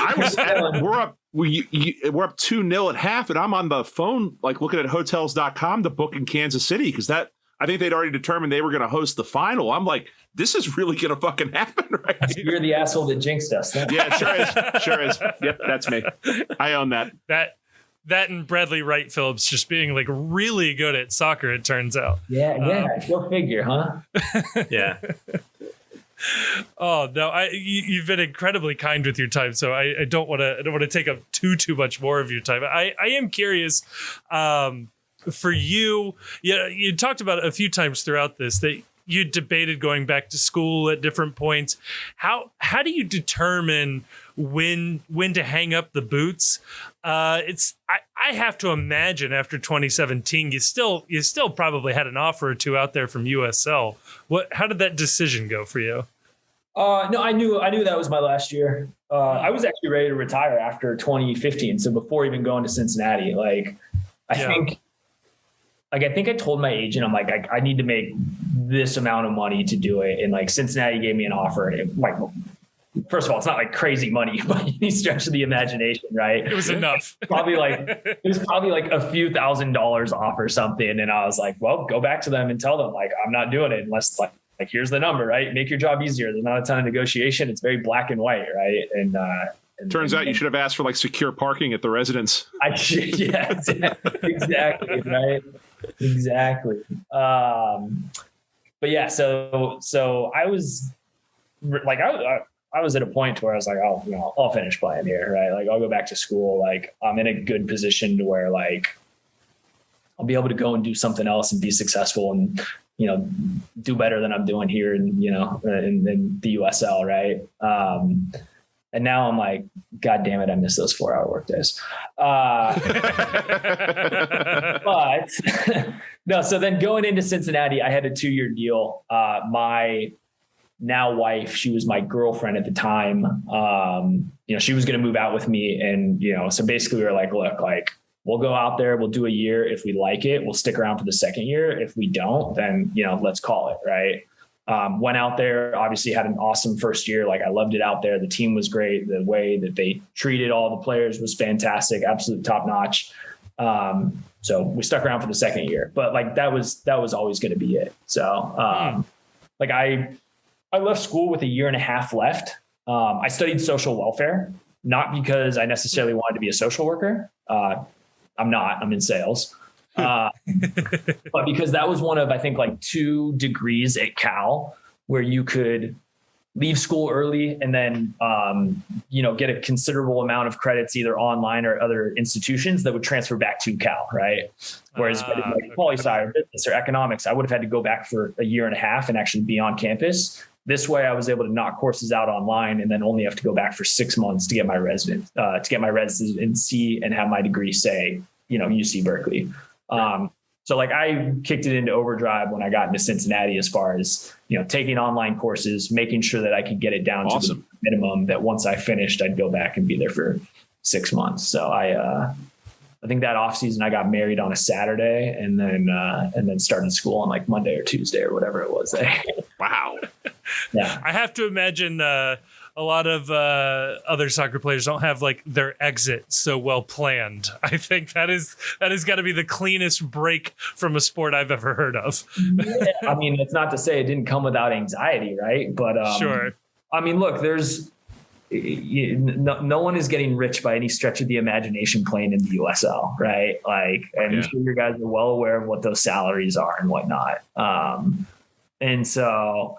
We're up 2-0 at half, and I'm on the phone, like looking at hotels.com to book in Kansas City because I think they'd already determined they were going to host the final. I'm like, this is really going to fucking happen, right? You're the asshole that jinxed us. Yeah, it sure is. Yep, that's me. I own that. That and Bradley Wright Phillips just being like really good at soccer, it turns out. Yeah. Go figure, huh? Yeah. Oh no, you've been incredibly kind with your time, so I don't want to take up too much more of your time. I am curious, for you. Yeah, you talked about it a few times throughout this that you debated going back to school at different points. How do you determine when to hang up the boots? I have to imagine after 2017, you still probably had an offer or two out there from USL. How did that decision go for you? No, I knew that was my last year. I was actually ready to retire after 2015. So before even going to Cincinnati, I think I told my agent, I'm like, I need to make this amount of money to do it. And like Cincinnati gave me an offer. And like, first of all, it's not like crazy money by any stretch of the imagination, right? It was enough. It was probably like a few $1,000s off or something. And I was like, well, go back to them and tell them like, I'm not doing it unless like here's the number, right? Make your job easier. There's not a ton of negotiation. It's very black and white, right? And turns out you should have asked for like secure parking at the residence. Yeah, exactly, right? Exactly. But yeah, so I was like, I was at a point where I was like, oh, I'll finish playing here, right? Like I'll go back to school. Like I'm in a good position to where like I'll be able to go and do something else and be successful and, do better than I'm doing here and, in the USL. Right. And now I'm like, God damn it, I miss those 4-hour work days. But no, so then going into Cincinnati, I had a 2-year deal. My now wife, she was my girlfriend at the time. She was going to move out with me. And, so basically we were like, look, like we'll go out there, we'll do a year. If we like it, we'll stick around for the second year. If we don't, then, let's call it. Right. Went out there, obviously had an awesome first year. Like I loved it out there. The team was great. The way that they treated all the players was fantastic, absolute top notch. So we stuck around for the second year, but like that was always going to be it. So like I left school with a year and a half left. I studied social welfare, not because I necessarily wanted to be a social worker. I'm not, I'm in sales. But because that was one of, I think like 2 degrees at Cal where you could leave school early and then, get a considerable amount of credits either online or other institutions that would transfer back to Cal. Right. Whereas like poli-sci or business or economics, I would have had to go back for a year and a half and actually be on campus. This way I was able to knock courses out online and then only have to go back for 6 months to get my residency and have my degree say, UC Berkeley. So like I kicked it into overdrive when I got into Cincinnati as far as, taking online courses, making sure that I could get it down to the minimum that once I finished, I'd go back and be there for 6 months. So I think that off season I got married on a Saturday and then started school on like Monday or Tuesday or whatever it was. Wow. Yeah. I have to imagine, a lot of other soccer players don't have like their exit so well planned. I think that is got to be the cleanest break from a sport I've ever heard of. Yeah, I mean, it's not to say it didn't come without anxiety, right? But sure. I mean, look, there's no one is getting rich by any stretch of the imagination playing in the USL, right? Like, and I'm sure you guys are well aware of what those salaries are and whatnot. And so.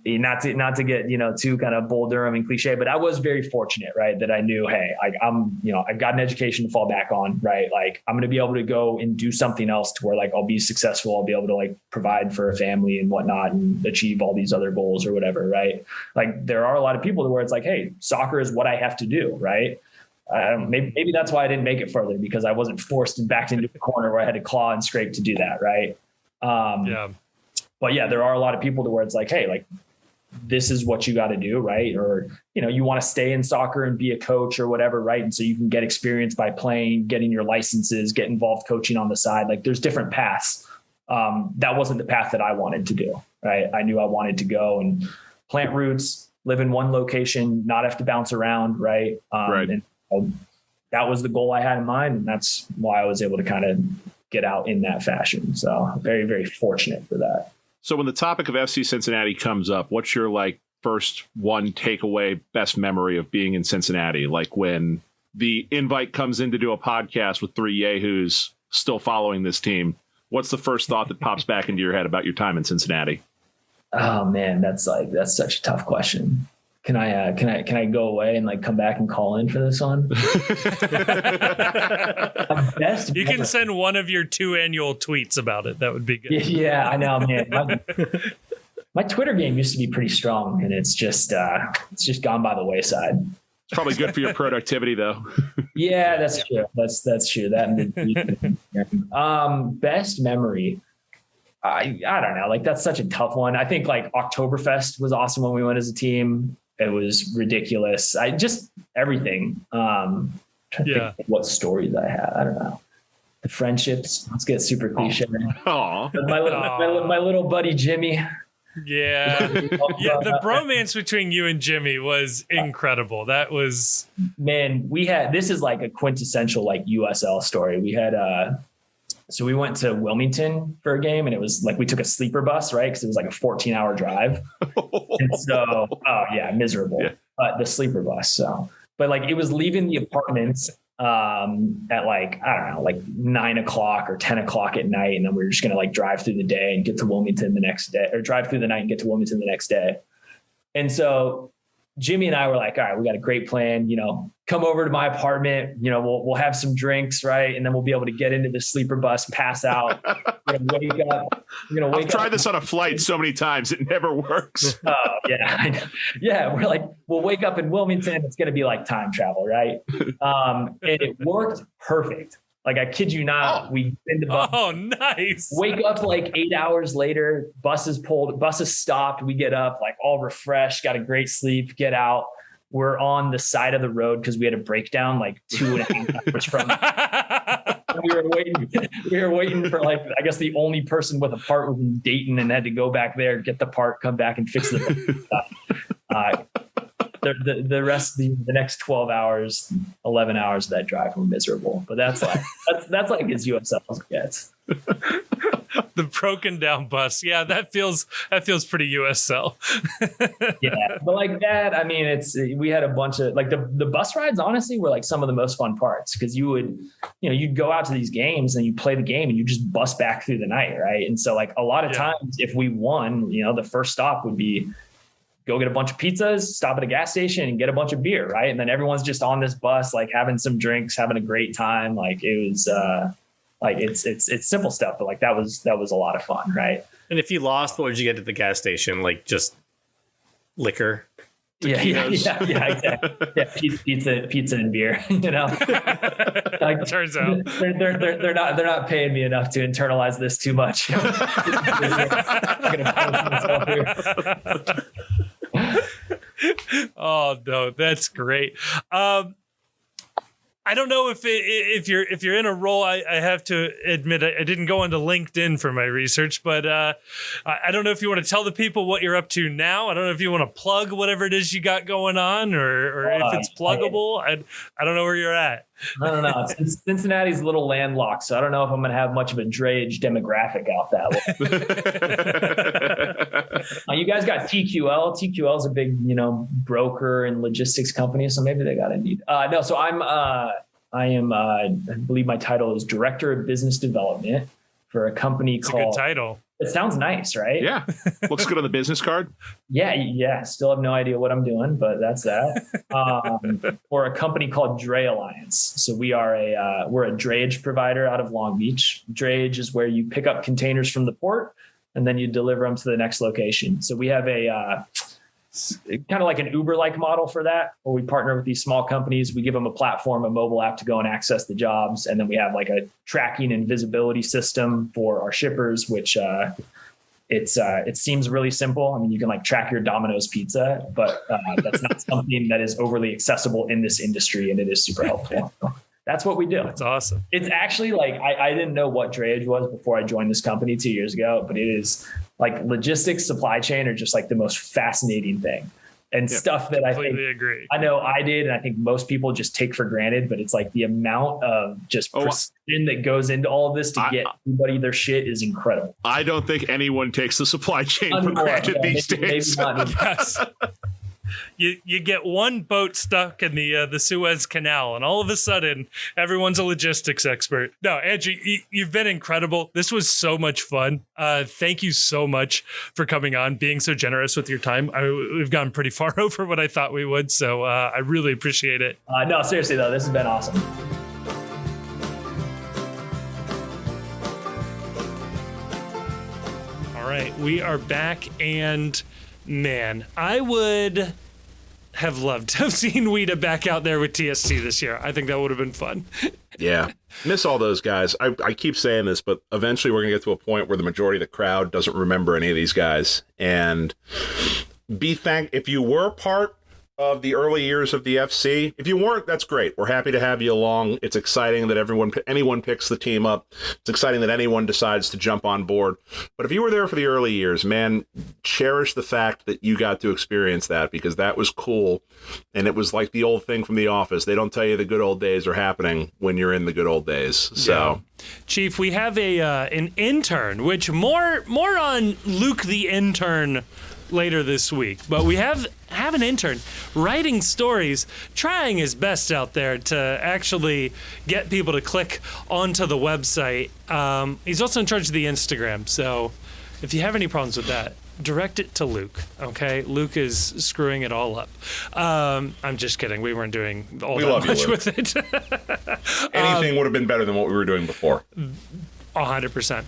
Not to get, too kind of Bull Durham and cliche, but I was very fortunate, right? That I knew, hey, like I've got an education to fall back on, right? Like I'm going to be able to go and do something else to where like I'll be successful. I'll be able to like provide for a family and whatnot and achieve all these other goals or whatever, right? Like there are a lot of people where it's like, hey, soccer is what I have to do, right? Maybe that's why I didn't make it further because I wasn't forced and backed into a corner where I had to claw and scrape to do that, right? But yeah, there are a lot of people to where it's like, hey, like this is what you got to do, right? Or, you want to stay in soccer and be a coach or whatever, right? And so you can get experience by playing, getting your licenses, get involved coaching on the side. Like there's different paths. That wasn't the path that I wanted to do, right? I knew I wanted to go and plant roots, live in one location, not have to bounce around, right? And that was the goal I had in mind. And that's why I was able to kind of get out in that fashion. So very, very fortunate for that. So when the topic of FC Cincinnati comes up, what's your like first one takeaway best memory of being in Cincinnati? Like when the invite comes in to do a podcast with 3 yahoos still following this team, what's the first thought that pops back into your head about your time in Cincinnati? Oh man, that's such a tough question. can I go away and like come back and call in for this one? You can send one of your 2 annual tweets about it. That would be good. Yeah, I know, man. My Twitter game used to be pretty strong, and it's just gone by the wayside. It's probably good for your productivity, though. Yeah, that's true. That's true. Best memory. I don't know. Like, that's such a tough one. I think like Oktoberfest was awesome when we went as a team. It was ridiculous. Everything. Trying to think of what stories I had. I don't know. The friendships. Let's get super cliche. My little buddy Jimmy. Yeah. The bromance between you and Jimmy was incredible. That was, man, this is like a quintessential like USL story. We had so we went to Wilmington for a game, and it was like we took a sleeper bus, right? Because it was like a 14-hour drive. And so, miserable. Yeah. The sleeper bus. So, but like it was leaving the apartments at like, I don't know, like 9 o'clock or 10 o'clock at night. And then we were just going to like drive through the day and get to Wilmington the next day, or drive through the night and get to Wilmington the next day. And so Jimmy and I were like, all right, we got a great plan, come over to my apartment, we'll have some drinks, right? And then we'll be able to get into the sleeper bus, pass out, we're gonna wake up. I've tried this on a flight so many times. It never works. Oh, yeah. I know. Yeah. We're like, we'll wake up in Wilmington. It's going to be like time travel, right? And it worked perfect. Like, I kid you not, we in the bus. Oh, nice. Wake up like 8 hours later, buses stopped. We get up like all refreshed, got a great sleep, get out. We're on the side of the road because we had a breakdown like 2.5 hours from. We were waiting for like, I guess the only person with a part was in Dayton, and had to go back there, get the part, come back and fix the the rest, the next 12 hours, 11 hours of that drive were miserable. But that's like as USL as it gets. The broken down bus. Yeah, that feels pretty USL. Yeah. But like that, I mean, we had a bunch of like the bus rides honestly were like some of the most fun parts, because you'd go out to these games and you play the game and you just bus back through the night. Right. And so like a lot of times if we won, the first stop would be go get a bunch of pizzas, stop at a gas station and get a bunch of beer. Right. And then everyone's just on this bus, like having some drinks, having a great time. Like it was, like it's simple stuff, but like that was a lot of fun, right? And if you lost, what would you get at the gas station? Like just liquor? Yeah, exactly. Yeah, pizza and beer. Like, turns out they're not paying me enough to internalize this too much. Oh no, that's great. I don't know if you're in a role. I have to admit I didn't go onto LinkedIn for my research, but I don't know if you want to tell the people what you're up to now. I don't know if you want to plug whatever it is you got going on, or if it's pluggable. I don't know where you're at. I don't know. Cincinnati's a little landlocked, so I don't know if I'm going to have much of a drayage demographic out that way. You guys got TQL. TQL is a big, broker and logistics company, so maybe they got a need. No, so I believe my title is Director of Business Development for a company called. A good title. It sounds nice, right? Yeah. Looks good on the business card. Yeah. Still have no idea what I'm doing, but that's that. For a company called Dray Alliance. So we're a drayage provider out of Long Beach. Drayage is where you pick up containers from the port and then you deliver them to the next location. So we have a kind of like an Uber-like model for that, where we partner with these small companies. We give them a platform, a mobile app to go and access the jobs. And then we have like a tracking and visibility system for our shippers, which it seems really simple. I mean, you can like track your Domino's pizza, but that's not something that is overly accessible in this industry, and it is super helpful. That's what we do. That's awesome. It's actually like, I didn't know what drayage was before I joined this company 2 years ago, but it is like logistics, supply chain are just like the most fascinating thing, and stuff that I agree. I know I did. And I think most people just take for granted, but it's like the amount of just precision that goes into all of this to get everybody their shit is incredible. I don't think anyone takes the supply chain for granted these days. Maybe not. you get one boat stuck in the Suez Canal, and all of a sudden, everyone's a logistics expert. No, Andrew, you've been incredible. This was so much fun. Thank you so much for coming on, being so generous with your time. We've gone pretty far over what I thought we would, so I really appreciate it. No, seriously though, this has been awesome. All right, we are back, and man, I would have loved to have seen Wiedemann back out there with TST this year. I think that would have been fun. Yeah. Miss all those guys. I keep saying this, but eventually we're going to get to a point where the majority of the crowd doesn't remember any of these guys. And if you were part of the early years of the FC. If you weren't, that's great. We're happy to have you along. It's exciting that anyone picks the team up. It's exciting that anyone decides to jump on board. But if you were there for the early years, man, cherish the fact that you got to experience that, because that was cool. And it was like the old thing from The Office. They don't tell you the good old days are happening when you're in the good old days. So, yeah. Chief, we have an intern, which more on Luke the intern later this week, but we have an intern writing stories, trying his best out there to actually get people to click onto the website. He's also in charge of the Instagram, so if you have any problems with that, direct it to Luke, okay? Luke is screwing it all up. I'm just kidding. We weren't doing all that much with it. Anything would have been better than what we were doing before. 100%.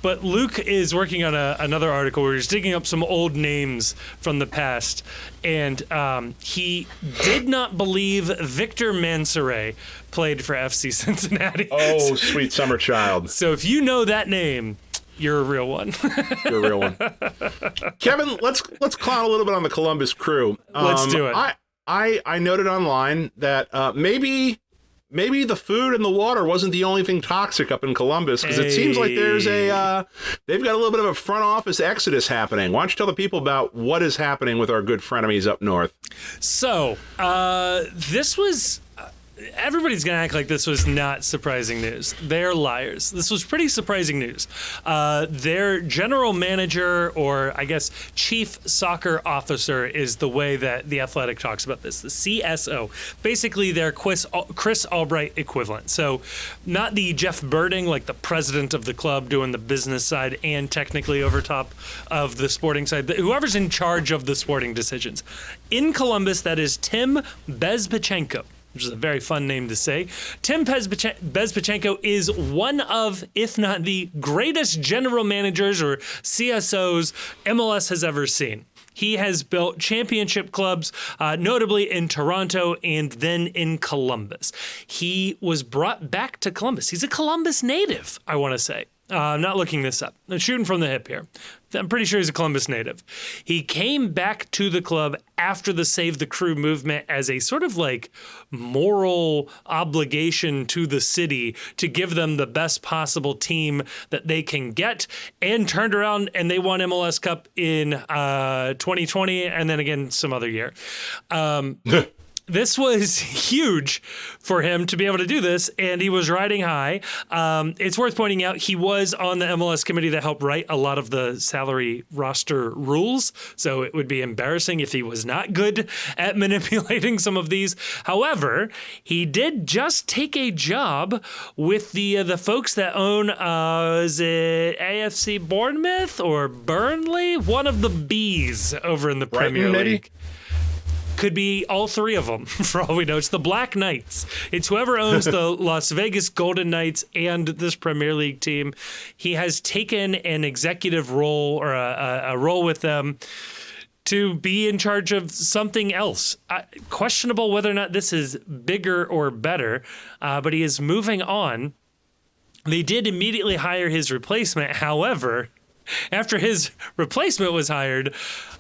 But Luke is working on another article where he's digging up some old names from the past, and he did not believe Victor Mansoret played for FC Cincinnati. Oh, sweet summer child. So if you know that name, you're a real one. You're a real one. Kevin, let's clown a little bit on the Columbus Crew. Let's do it. I noted online that maybe the food and the water wasn't the only thing toxic up in Columbus, because it seems like there's they've got a little bit of a front office exodus happening. Why don't you tell the people about what is happening with our good frenemies up north? So, this was... Everybody's going to act like this was not surprising news. They're liars. This was pretty surprising news. Their general manager, or I guess chief soccer officer, is the way that The Athletic talks about this. The CSO. Basically their Chris Albright equivalent. So not the Jeff Birding, like the president of the club doing the business side and technically over top of the sporting side. Whoever's in charge of the sporting decisions. In Columbus, that is Tim Bezpachenko, which is a very fun name to say. Tim Bezpachenko is one of, if not the greatest general managers or CSOs MLS has ever seen. He has built championship clubs, notably in Toronto and then in Columbus. He was brought back to Columbus. He's a Columbus native, I want to say. I'm not looking this up. I'm shooting from the hip here. I'm pretty sure he's a Columbus native. He came back to the club after the Save the Crew movement as a sort of like moral obligation to the city to give them the best possible team that they can get, and turned around and they won MLS Cup in 2020 and then again some other year. This was huge for him to be able to do this, and he was riding high. It's worth pointing out he was on the MLS committee that helped write a lot of the salary roster rules, so it would be embarrassing if he was not good at manipulating some of these. However, he did just take a job with the folks that own, is it AFC Bournemouth or Burnley? One of the Bs over in the Premier League. Could be all three of them, for all we know. It's the Black Knights. It's whoever owns the Las Vegas Golden Knights and this Premier League team. He has taken an executive role, or a role with them, to be in charge of something else. Questionable whether or not this is bigger or better, but he is moving on. They did immediately hire his replacement. However, after his replacement was hired,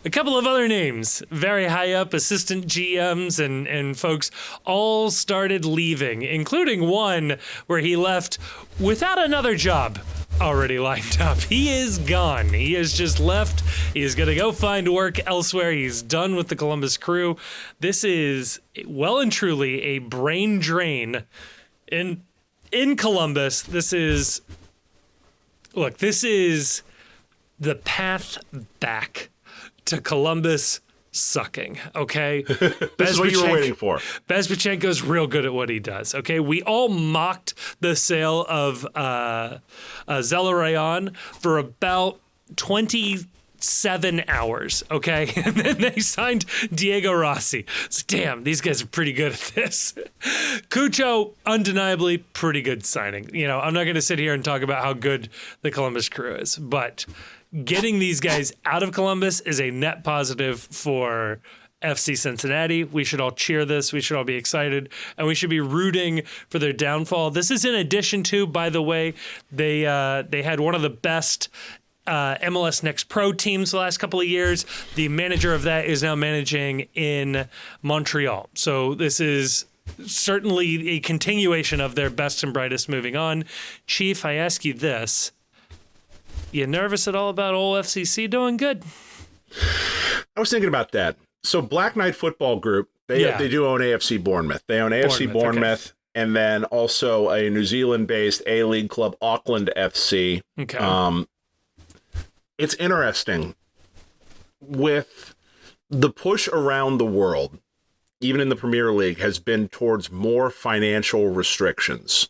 a couple of other names, very high up assistant GMs and folks, all started leaving, including one where he left without another job already lined up. He is gone. He has just left. He is going to go find work elsewhere. He's done with the Columbus Crew. This is well and truly a brain drain in Columbus. This is the path back to Columbus sucking. Okay. This is what you were waiting for. Bezbatchenko's real good at what he does. Okay. We all mocked the sale of Zelarayan for about 27 hours. Okay. And then they signed Diego Rossi. So, damn, these guys are pretty good at this. Cucho, undeniably pretty good signing. You know, I'm not going to sit here and talk about how good the Columbus Crew is, but getting these guys out of Columbus is a net positive for FC Cincinnati. We should all cheer this. We should all be excited, and we should be rooting for their downfall. This is in addition to, by the way, they had one of the best MLS Next Pro teams the last couple of years. The manager of that is now managing in Montreal. So this is certainly a continuation of their best and brightest moving on. Chief, I ask you this. You nervous at all about old FCC doing good? I was thinking about that. So Black Knight Football Group, they do own AFC Bournemouth. They own AFC Bournemouth okay. And then also a New Zealand-based A-League club, Auckland FC. Okay. It's interesting. With the push around the world, even in the Premier League, has been towards more financial restrictions.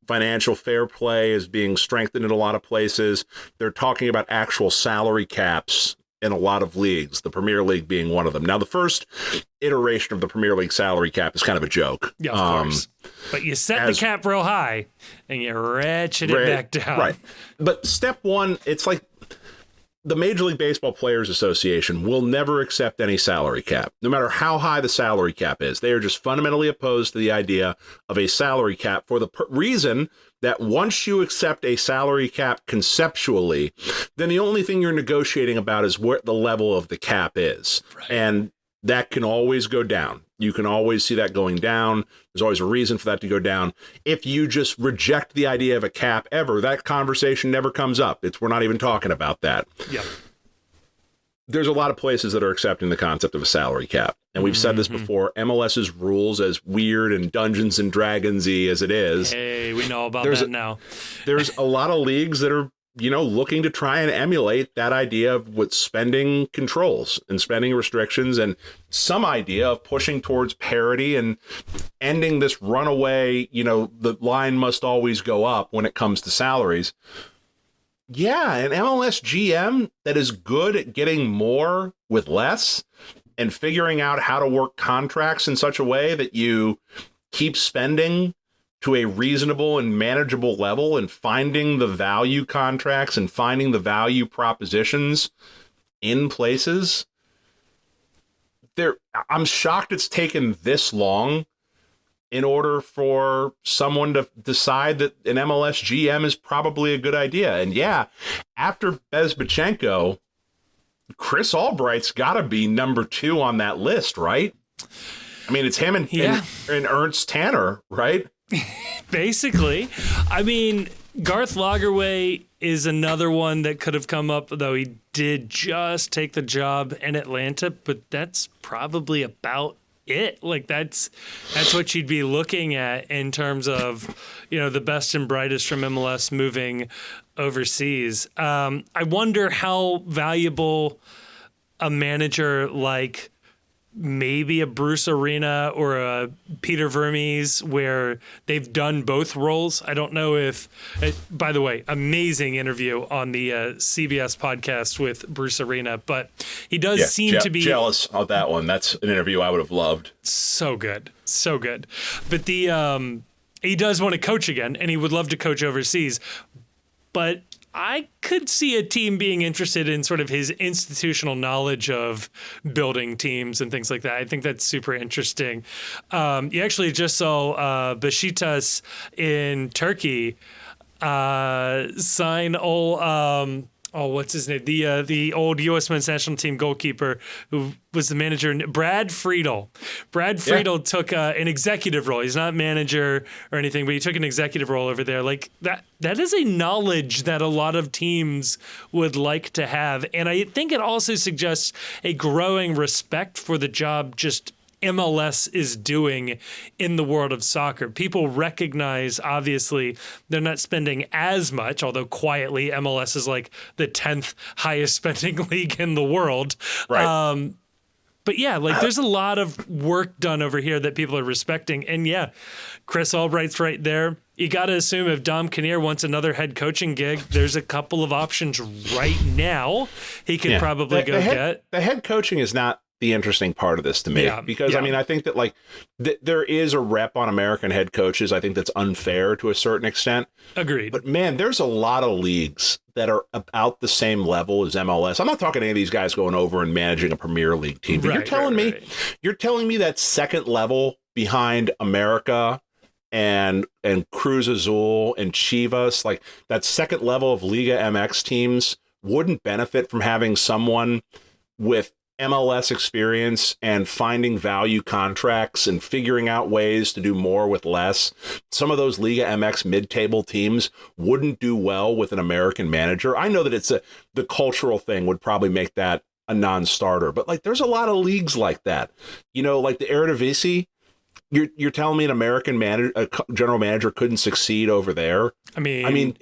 Financial fair play is being strengthened in a lot of places. They're talking about actual salary caps in a lot of leagues, the Premier League being one of them. Now, the first iteration of the Premier League salary cap is kind of a joke. Yeah, of course. But you set the cap real high and you ratchet it back down. Right. But step one, it's like the Major League Baseball Players Association will never accept any salary cap, no matter how high the salary cap is. They are just fundamentally opposed to the idea of a salary cap for the reason that once you accept a salary cap conceptually, then the only thing you're negotiating about is what the level of the cap is. Right. And that can always go down. You can always see that going down. There's always a reason for that to go down. If you just reject the idea of a cap ever, that conversation never comes up. We're not even talking about that. Yep. There's a lot of places that are accepting the concept of a salary cap. And we've said this before, MLS's rules, as weird and Dungeons and Dragons-y as it is. Hey, we know about that now. There's a lot of leagues that are, looking to try and emulate that idea of what spending controls and spending restrictions and some idea of pushing towards parity and ending this runaway, the line must always go up when it comes to salaries. Yeah, an MLS GM that is good at getting more with less and figuring out how to work contracts in such a way that you keep spending to a reasonable and manageable level and finding the value contracts and finding the value propositions in places. I'm shocked it's taken this long in order for someone to decide that an MLS GM is probably a good idea. And yeah, after Bezbatchenko, Chris Albright's got to be number 2 on that list, right? I mean, it's him and Ernst Tanner, right? Basically. I mean, Garth Lagerwey is another one that could have come up, though he did just take the job in Atlanta, but that's probably about it. Like that's what you'd be looking at in terms of, the best and brightest from MLS moving overseas. I wonder how valuable a manager like maybe a Bruce Arena or a Peter Vermes, where they've done both roles. I don't know if, by the way, amazing interview on the CBS podcast with Bruce Arena, but he does seem to be jealous of that one. That's an interview I would have loved. So good. But he does want to coach again, and he would love to coach overseas. But I could see a team being interested in sort of his institutional knowledge of building teams and things like that. I think that's super interesting. You actually just saw Besiktas in Turkey sign what's his name? The old U.S. men's national team goalkeeper who was the manager, Brad Friedel. Brad Friedel took an executive role. He's not manager or anything, but he took an executive role over there. Like that is a knowledge that a lot of teams would like to have. And I think it also suggests a growing respect for the job just MLS is doing in the world of soccer. People recognize, obviously, they're not spending as much, although quietly MLS is like the 10th highest spending league in the world. Right. But yeah, like there's a lot of work done over here that people are respecting. And yeah, Chris Albright's right there. You got to assume if Dom Kinnear wants another head coaching gig, there's a couple of options right now he could probably get. The head coaching is not the interesting part of this to me, because I mean, I think that like there is a rep on American head coaches. I think that's unfair to a certain extent. Agreed. But man, there's a lot of leagues that are about the same level as MLS. I'm not talking any of these guys going over and managing a Premier League team. But you're telling me that second level behind America and Cruz Azul and Chivas, like that second level of Liga MX teams, wouldn't benefit from having someone with MLS experience and finding value contracts and figuring out ways to do more with less. Some of those Liga MX mid-table teams wouldn't do well with an American manager. I know that the cultural thing would probably make that a non-starter, but like there's a lot of leagues like that. You know, like the Eredivisie, you're telling me an American general manager couldn't succeed over there? I mean,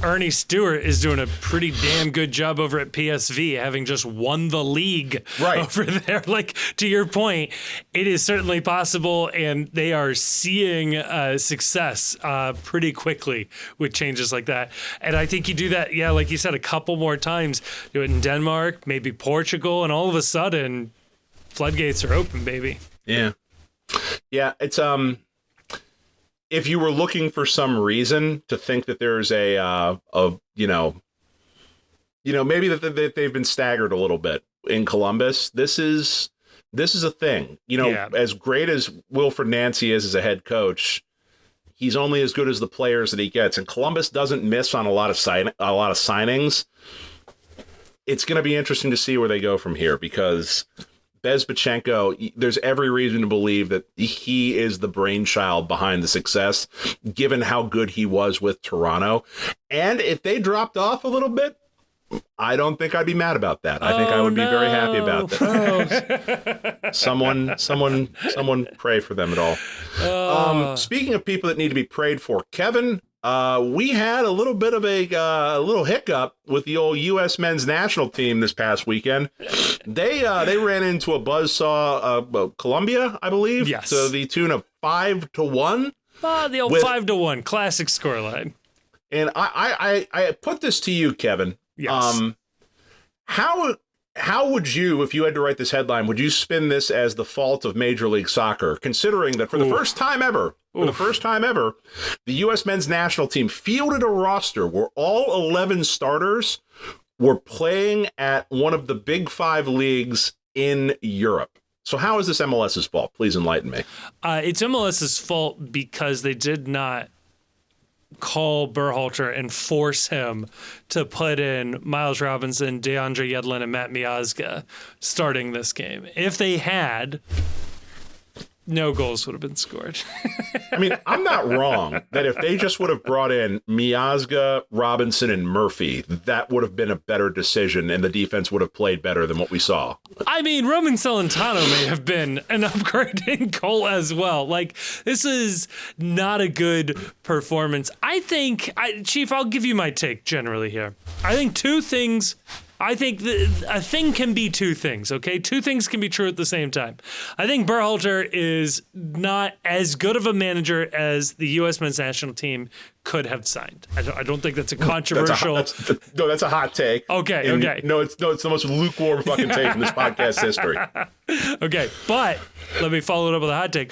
Ernie Stewart is doing a pretty damn good job over at PSV, having just won the league over there. Like, to your point, it is certainly possible, and they are seeing success pretty quickly with changes like that. And I think you do that, like you said, a couple more times. Do it in Denmark, maybe Portugal, and all of a sudden, floodgates are open, baby. Yeah. Yeah, it's if you were looking for some reason to think that there's maybe that they've been staggered a little bit in Columbus, this is a thing. As great as Wilfred Nancy is as a head coach, he's only as good as the players that he gets, and Columbus doesn't miss on a lot of signings. It's going to be interesting to see where they go from here, because Bezbatchenko, there's every reason to believe that he is the brainchild behind the success, given how good he was with Toronto. And if they dropped off a little bit, I don't think I'd be mad about that. I think I would be very happy about that. Someone pray for them at all. Speaking of people that need to be prayed for, Kevin, we had a little bit of a little hiccup with the old U.S. men's national team this past weekend. They ran into a buzzsaw, Colombia, I believe, to the tune of 5-1. The old 5-1 classic scoreline. And I put this to you, Kevin. Yes. How would you, if you had to write this headline, would you spin this as the fault of Major League Soccer, considering that for the first time ever, the U.S. men's national team fielded a roster where all 11 starters were playing at one of the Big Five leagues in Europe? So how is this MLS's fault? Please enlighten me. It's MLS's fault because they did not call Berhalter and force him to put in Miles Robinson, DeAndre Yedlin, and Matt Miazga starting this game. If they had, no goals would have been scored. I mean, I'm not wrong that if they just would have brought in Miazga, Robinson, and Murphy, that would have been a better decision, and the defense would have played better than what we saw. I mean, Roman Celentano may have been an upgrade in goal as well. Like, this is not a good performance. I think, Chief, I'll give you my take generally here. I think two things. I think a thing can be two things, okay? Two things can be true at the same time. I think Berhalter is not as good of a manager as the U.S. men's national team could have signed. I don't think that's a controversial... That's a hot take. Okay. No, it's the most lukewarm fucking take in this podcast history. Okay, but let me follow it up with a hot take.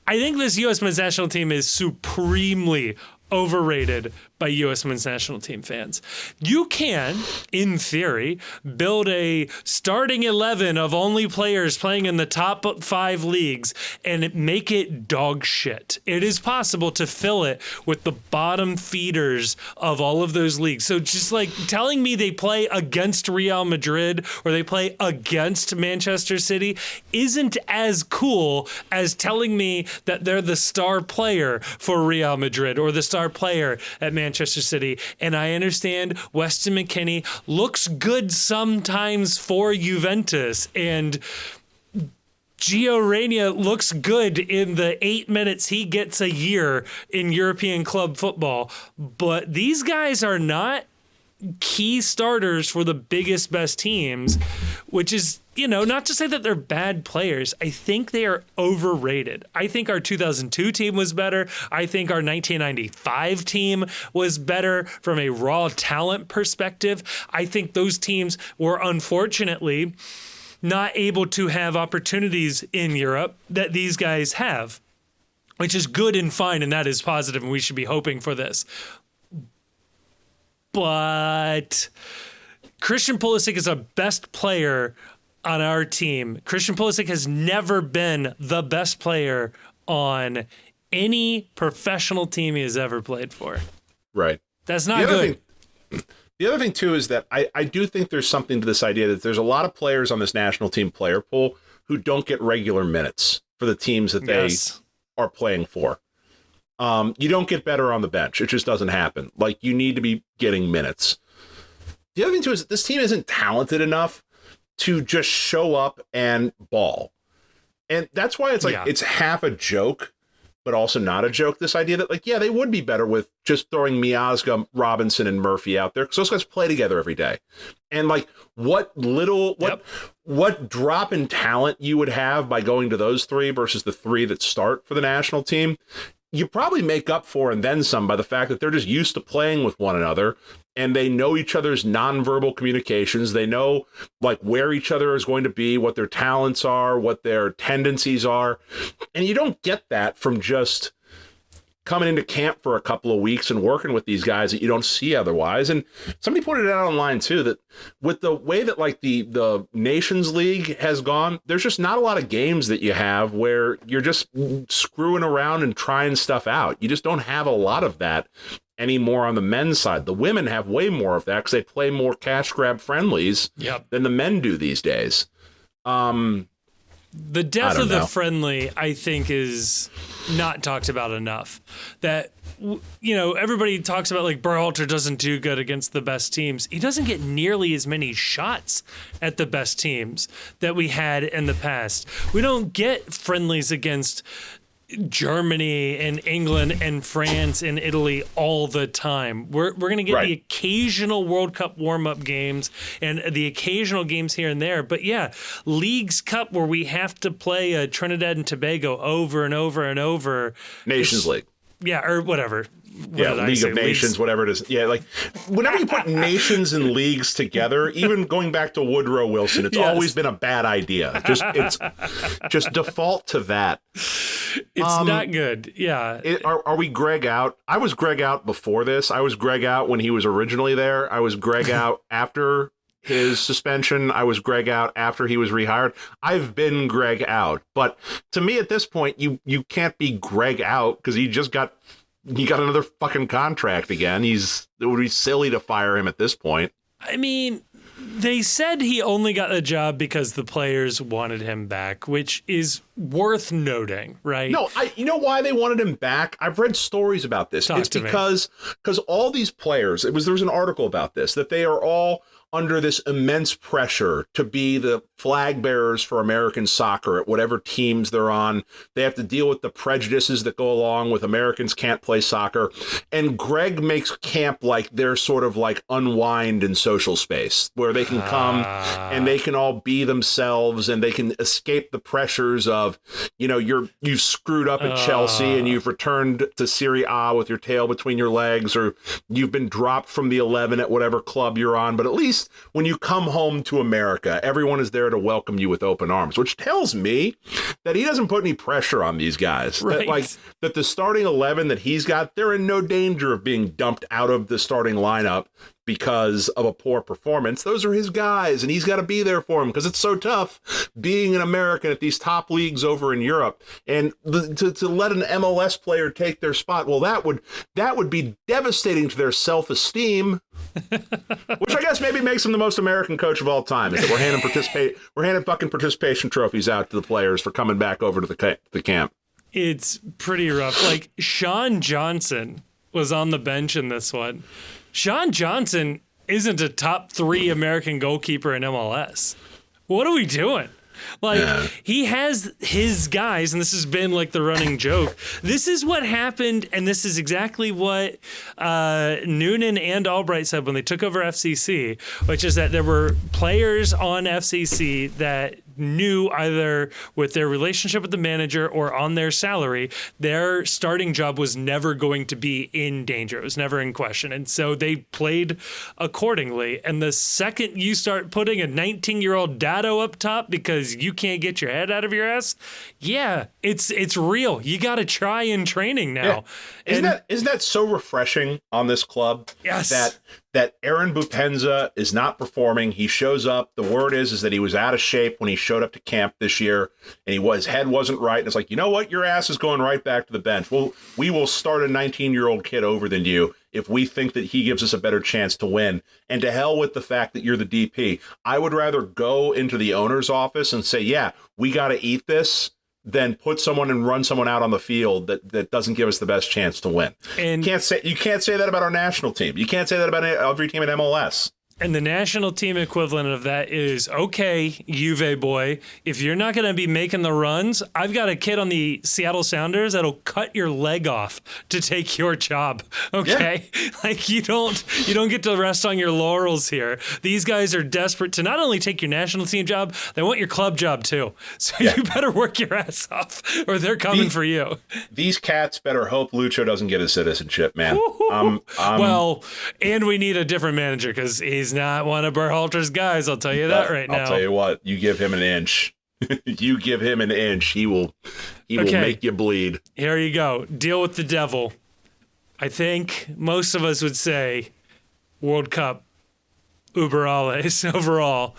I think this U.S. men's national team is supremely overrated by U.S. men's national team fans. You can, in theory, build a starting 11 of only players playing in the top 5 leagues and make it dog shit. It is possible to fill it with the bottom feeders of all of those leagues. So just like telling me they play against Real Madrid or they play against Manchester City isn't as cool as telling me that they're the star player for Real Madrid or the star player at Manchester City. And I understand Weston McKennie looks good sometimes for Juventus, and Gio Reyna looks good in the 8 minutes he gets a year in European club football. But these guys are not key starters for the biggest, best teams, which is, not to say that they're bad players. I think they are overrated. I think our 2002 team was better. I think our 1995 team was better from a raw talent perspective. I think those teams were unfortunately not able to have opportunities in Europe that these guys have, which is good and fine, and that is positive, and we should be hoping for this. But Christian Pulisic is a best player on our team. Christian Pulisic has never been the best player on any professional team he has ever played for. Right. That's not good. The other thing, too, is that I do think there's something to this idea that there's a lot of players on this national team player pool who don't get regular minutes for the teams that they are playing for. You don't get better on the bench. It just doesn't happen. Like, you need to be getting minutes. The other thing, too, is that this team isn't talented enough to just show up and ball. And that's why it's like it's half a joke, but also not a joke. This idea that, like, they would be better with just throwing Miazga, Robinson, and Murphy out there because those guys play together every day. And, like, what drop in talent you would have by going to those three versus the three that start for the national team, you probably make up for and then some by the fact that they're just used to playing with one another and they know each other's nonverbal communications. They know, like, where each other is going to be, what their talents are, what their tendencies are. And you don't get that from just coming into camp for a couple of weeks and working with these guys that you don't see otherwise. And somebody pointed it out online too, that with the way that, like, the Nations League has gone, there's just not a lot of games that you have where you're just screwing around and trying stuff out. You just don't have a lot of that anymore on the men's side. The women have way more of that because they play more cash grab friendlies than the men do these days. The death of the friendly, I think, is not talked about enough. That, everybody talks about, like, Berhalter doesn't do good against the best teams. He doesn't get nearly as many shots at the best teams that we had in the past. We don't get friendlies against Germany and England and France and Italy all the time. We're going to get the occasional World Cup warm-up games and the occasional games here and there. But Leagues Cup where we have to play Trinidad and Tobago over and over and over. Nations League. Yeah, or whatever. League of Nations, whatever it is. Yeah, like, whenever you put nations and leagues together, even going back to Woodrow Wilson, it's always been a bad idea. It's just default to that. It's not good. Yeah. Are we Greg out? I was Greg out before this. I was Greg out when he was originally there. I was Greg out after his suspension. I was Greg out after he was rehired. It been Greg out. But to me at this point, you can't be Greg out because he got another fucking contract again. It would be silly to fire him at this point. I mean, they said he only got the job because the players wanted him back, which is worth noting, right? No, you know why they wanted him back? I've read stories about this. It's because all these players, there was an article about this, that they are all under this immense pressure to be the flag bearers for American soccer at whatever teams they're on. They have to deal with the prejudices that go along with Americans can't play soccer. And Greg makes camp like their sort of like unwind and social space where they can come and they can all be themselves and they can escape the pressures of, you've screwed up at Chelsea and you've returned to Serie A with your tail between your legs, or you've been dropped from the 11 at whatever club you're on. But at least when you come home to America, everyone is there to welcome you with open arms, which tells me that he doesn't put any pressure on these guys. Right. That the starting 11 that he's got, they're in no danger of being dumped out of the starting lineup because of a poor performance. Those are his guys, and he's got to be there for them because it's so tough being an American at these top leagues over in Europe. And to let an MLS player take their spot, well, that would be devastating to their self-esteem. Which I guess maybe makes him the most American coach of all time. Is that we're handing fucking participation trophies out to the players for coming back over to the camp. It's pretty rough. Like, Sean Johnson was on the bench in this one. Sean Johnson isn't a top 3 American goalkeeper in MLS. What are we doing? He has his guys, and this has been like the running joke. This is what happened, and this is exactly what Noonan and Albright said when they took over FCC, which is that there were players on FCC that knew either with their relationship with the manager or on their salary, their starting job was never going to be in danger. It was never in question. And so they played accordingly. And the second you start putting a 19-year-old Dado up top because you can't get your head out of your ass, it's real. You got to try in training now. Yeah. Isn't that so refreshing on this club? Yes. That Aaron Bupenza is not performing. He shows up. The word is that he was out of shape when he showed up to camp this year, and his head wasn't right. And it's like, you know what? Your ass is going right back to the bench. We will start a 19-year-old kid over than you if we think that he gives us a better chance to win. And to hell with the fact that you're the DP. I would rather go into the owner's office and say, yeah, we got to eat this, than put someone and run someone out on the field that doesn't give us the best chance to win. And you can't say that about our national team. You can't say that about every team in MLS. And the national team equivalent of that is, okay, Juve boy, if you're not going to be making the runs, I've got a kid on the Seattle Sounders that'll cut your leg off to take your job. Okay. Yeah. Like you don't get to rest on your laurels here. These guys are desperate to not only take your national team job, they want your club job too. So you better work your ass off or they're coming for you. These cats better hope Lucho doesn't get his citizenship, man. Well, and we need a different manager because he's not one of Berhalter's guys. I'll tell you that right now. I'll tell you what. You give him an inch. You give him an inch. He will make you bleed. Here you go. Deal with the devil. I think most of us would say World Cup Uber alles overall.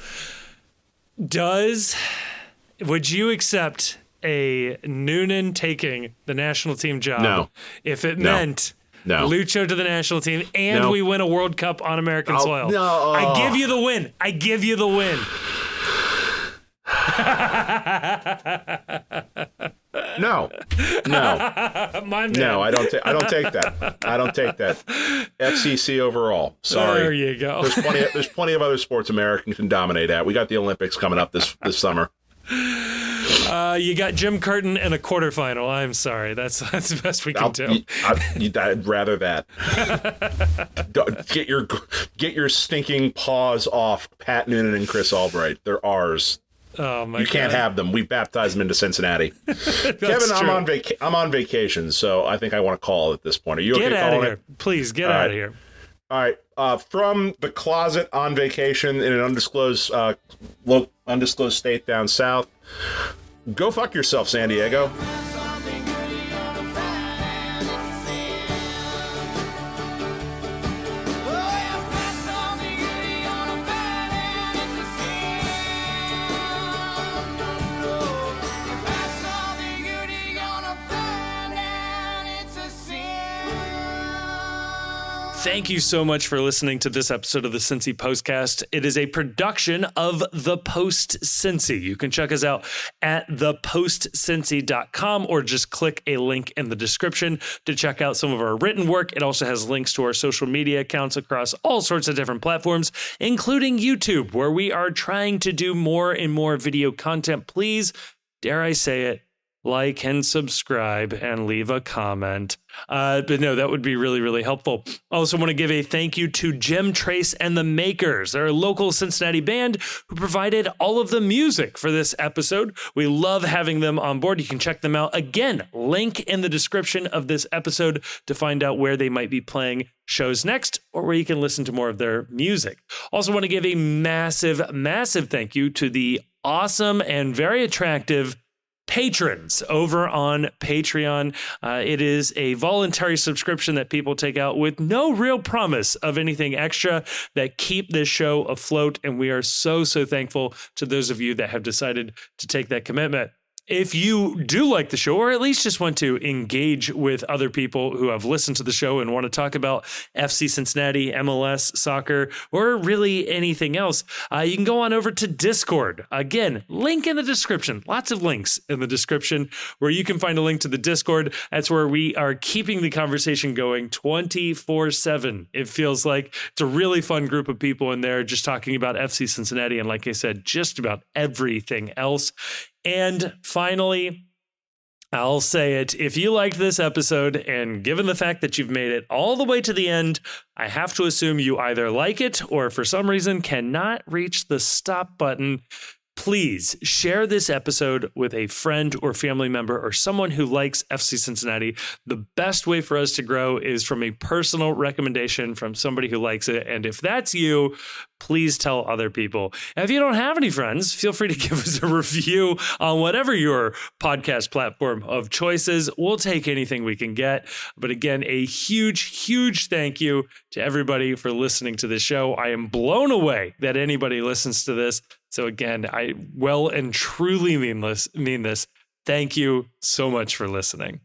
Would you accept a Noonan taking the national team job? No. If it meant Lucho to the national team, and we win a World Cup on American soil. No. I give you the win. No. I don't take that. I don't take that. FCC overall. Sorry. There you go. There's plenty of other sports America can dominate at. We got the Olympics coming up this summer. You got Jim Curtin in a quarterfinal. I'm sorry. That's the best we can do. I'd rather that. Get your stinking paws off Pat Noonan and Chris Albright. They're ours. Oh my God. You can't have them. We baptized them into Cincinnati. Kevin, true. I'm on vacation, so I think I want to call at this point. Are you okay calling it? Please get out of here. All right. From the closet on vacation in an undisclosed state down south. Go fuck yourself, San Diego. Thank you so much for listening to this episode of the Cincy Postcast. It is a production of The Post Cincy. You can check us out at thepostcincy.com or just click a link in the description to check out some of our written work. It also has links to our social media accounts across all sorts of different platforms, including YouTube, where we are trying to do more and more video content. Please, dare I say it, like and subscribe and leave a comment. But no, that would be really, really helpful. I also want to give a thank you to Jim Trace and the Makers. They're a local Cincinnati band who provided all of the music for this episode. We love having them on board. You can check them out. Again, link in the description of this episode to find out where they might be playing shows next or where you can listen to more of their music. Also want to give a massive, massive thank you to the awesome and very attractive patrons over on Patreon. It is a voluntary subscription that people take out with no real promise of anything extra that keep this show afloat. And we are so, so thankful to those of you that have decided to take that commitment. if you do like the show, or at least just want to engage with other people who have listened to the show and want to talk about FC Cincinnati, MLS, soccer, or really anything else, you can go on over to Discord. Again, link in the description. Lots of links in the description where you can find a link to the Discord. That's where we are keeping the conversation going 24/7. It feels like it's a really fun group of people in there just talking about FC Cincinnati. And like I said, just about everything else. And finally, I'll say it. If you liked this episode, and given the fact that you've made it all the way to the end, I have to assume you either like it or for some reason cannot reach the stop button. Please share this episode with a friend or family member or someone who likes FC Cincinnati. The best way for us to grow is from a personal recommendation from somebody who likes it. And if that's you, please tell other people. And if you don't have any friends, feel free to give us a review on whatever your podcast platform of choice is. We'll take anything we can get. But again, a huge, huge thank you to everybody for listening to this show. I am blown away that anybody listens to this. So again, I well and truly mean this. Thank you so much for listening.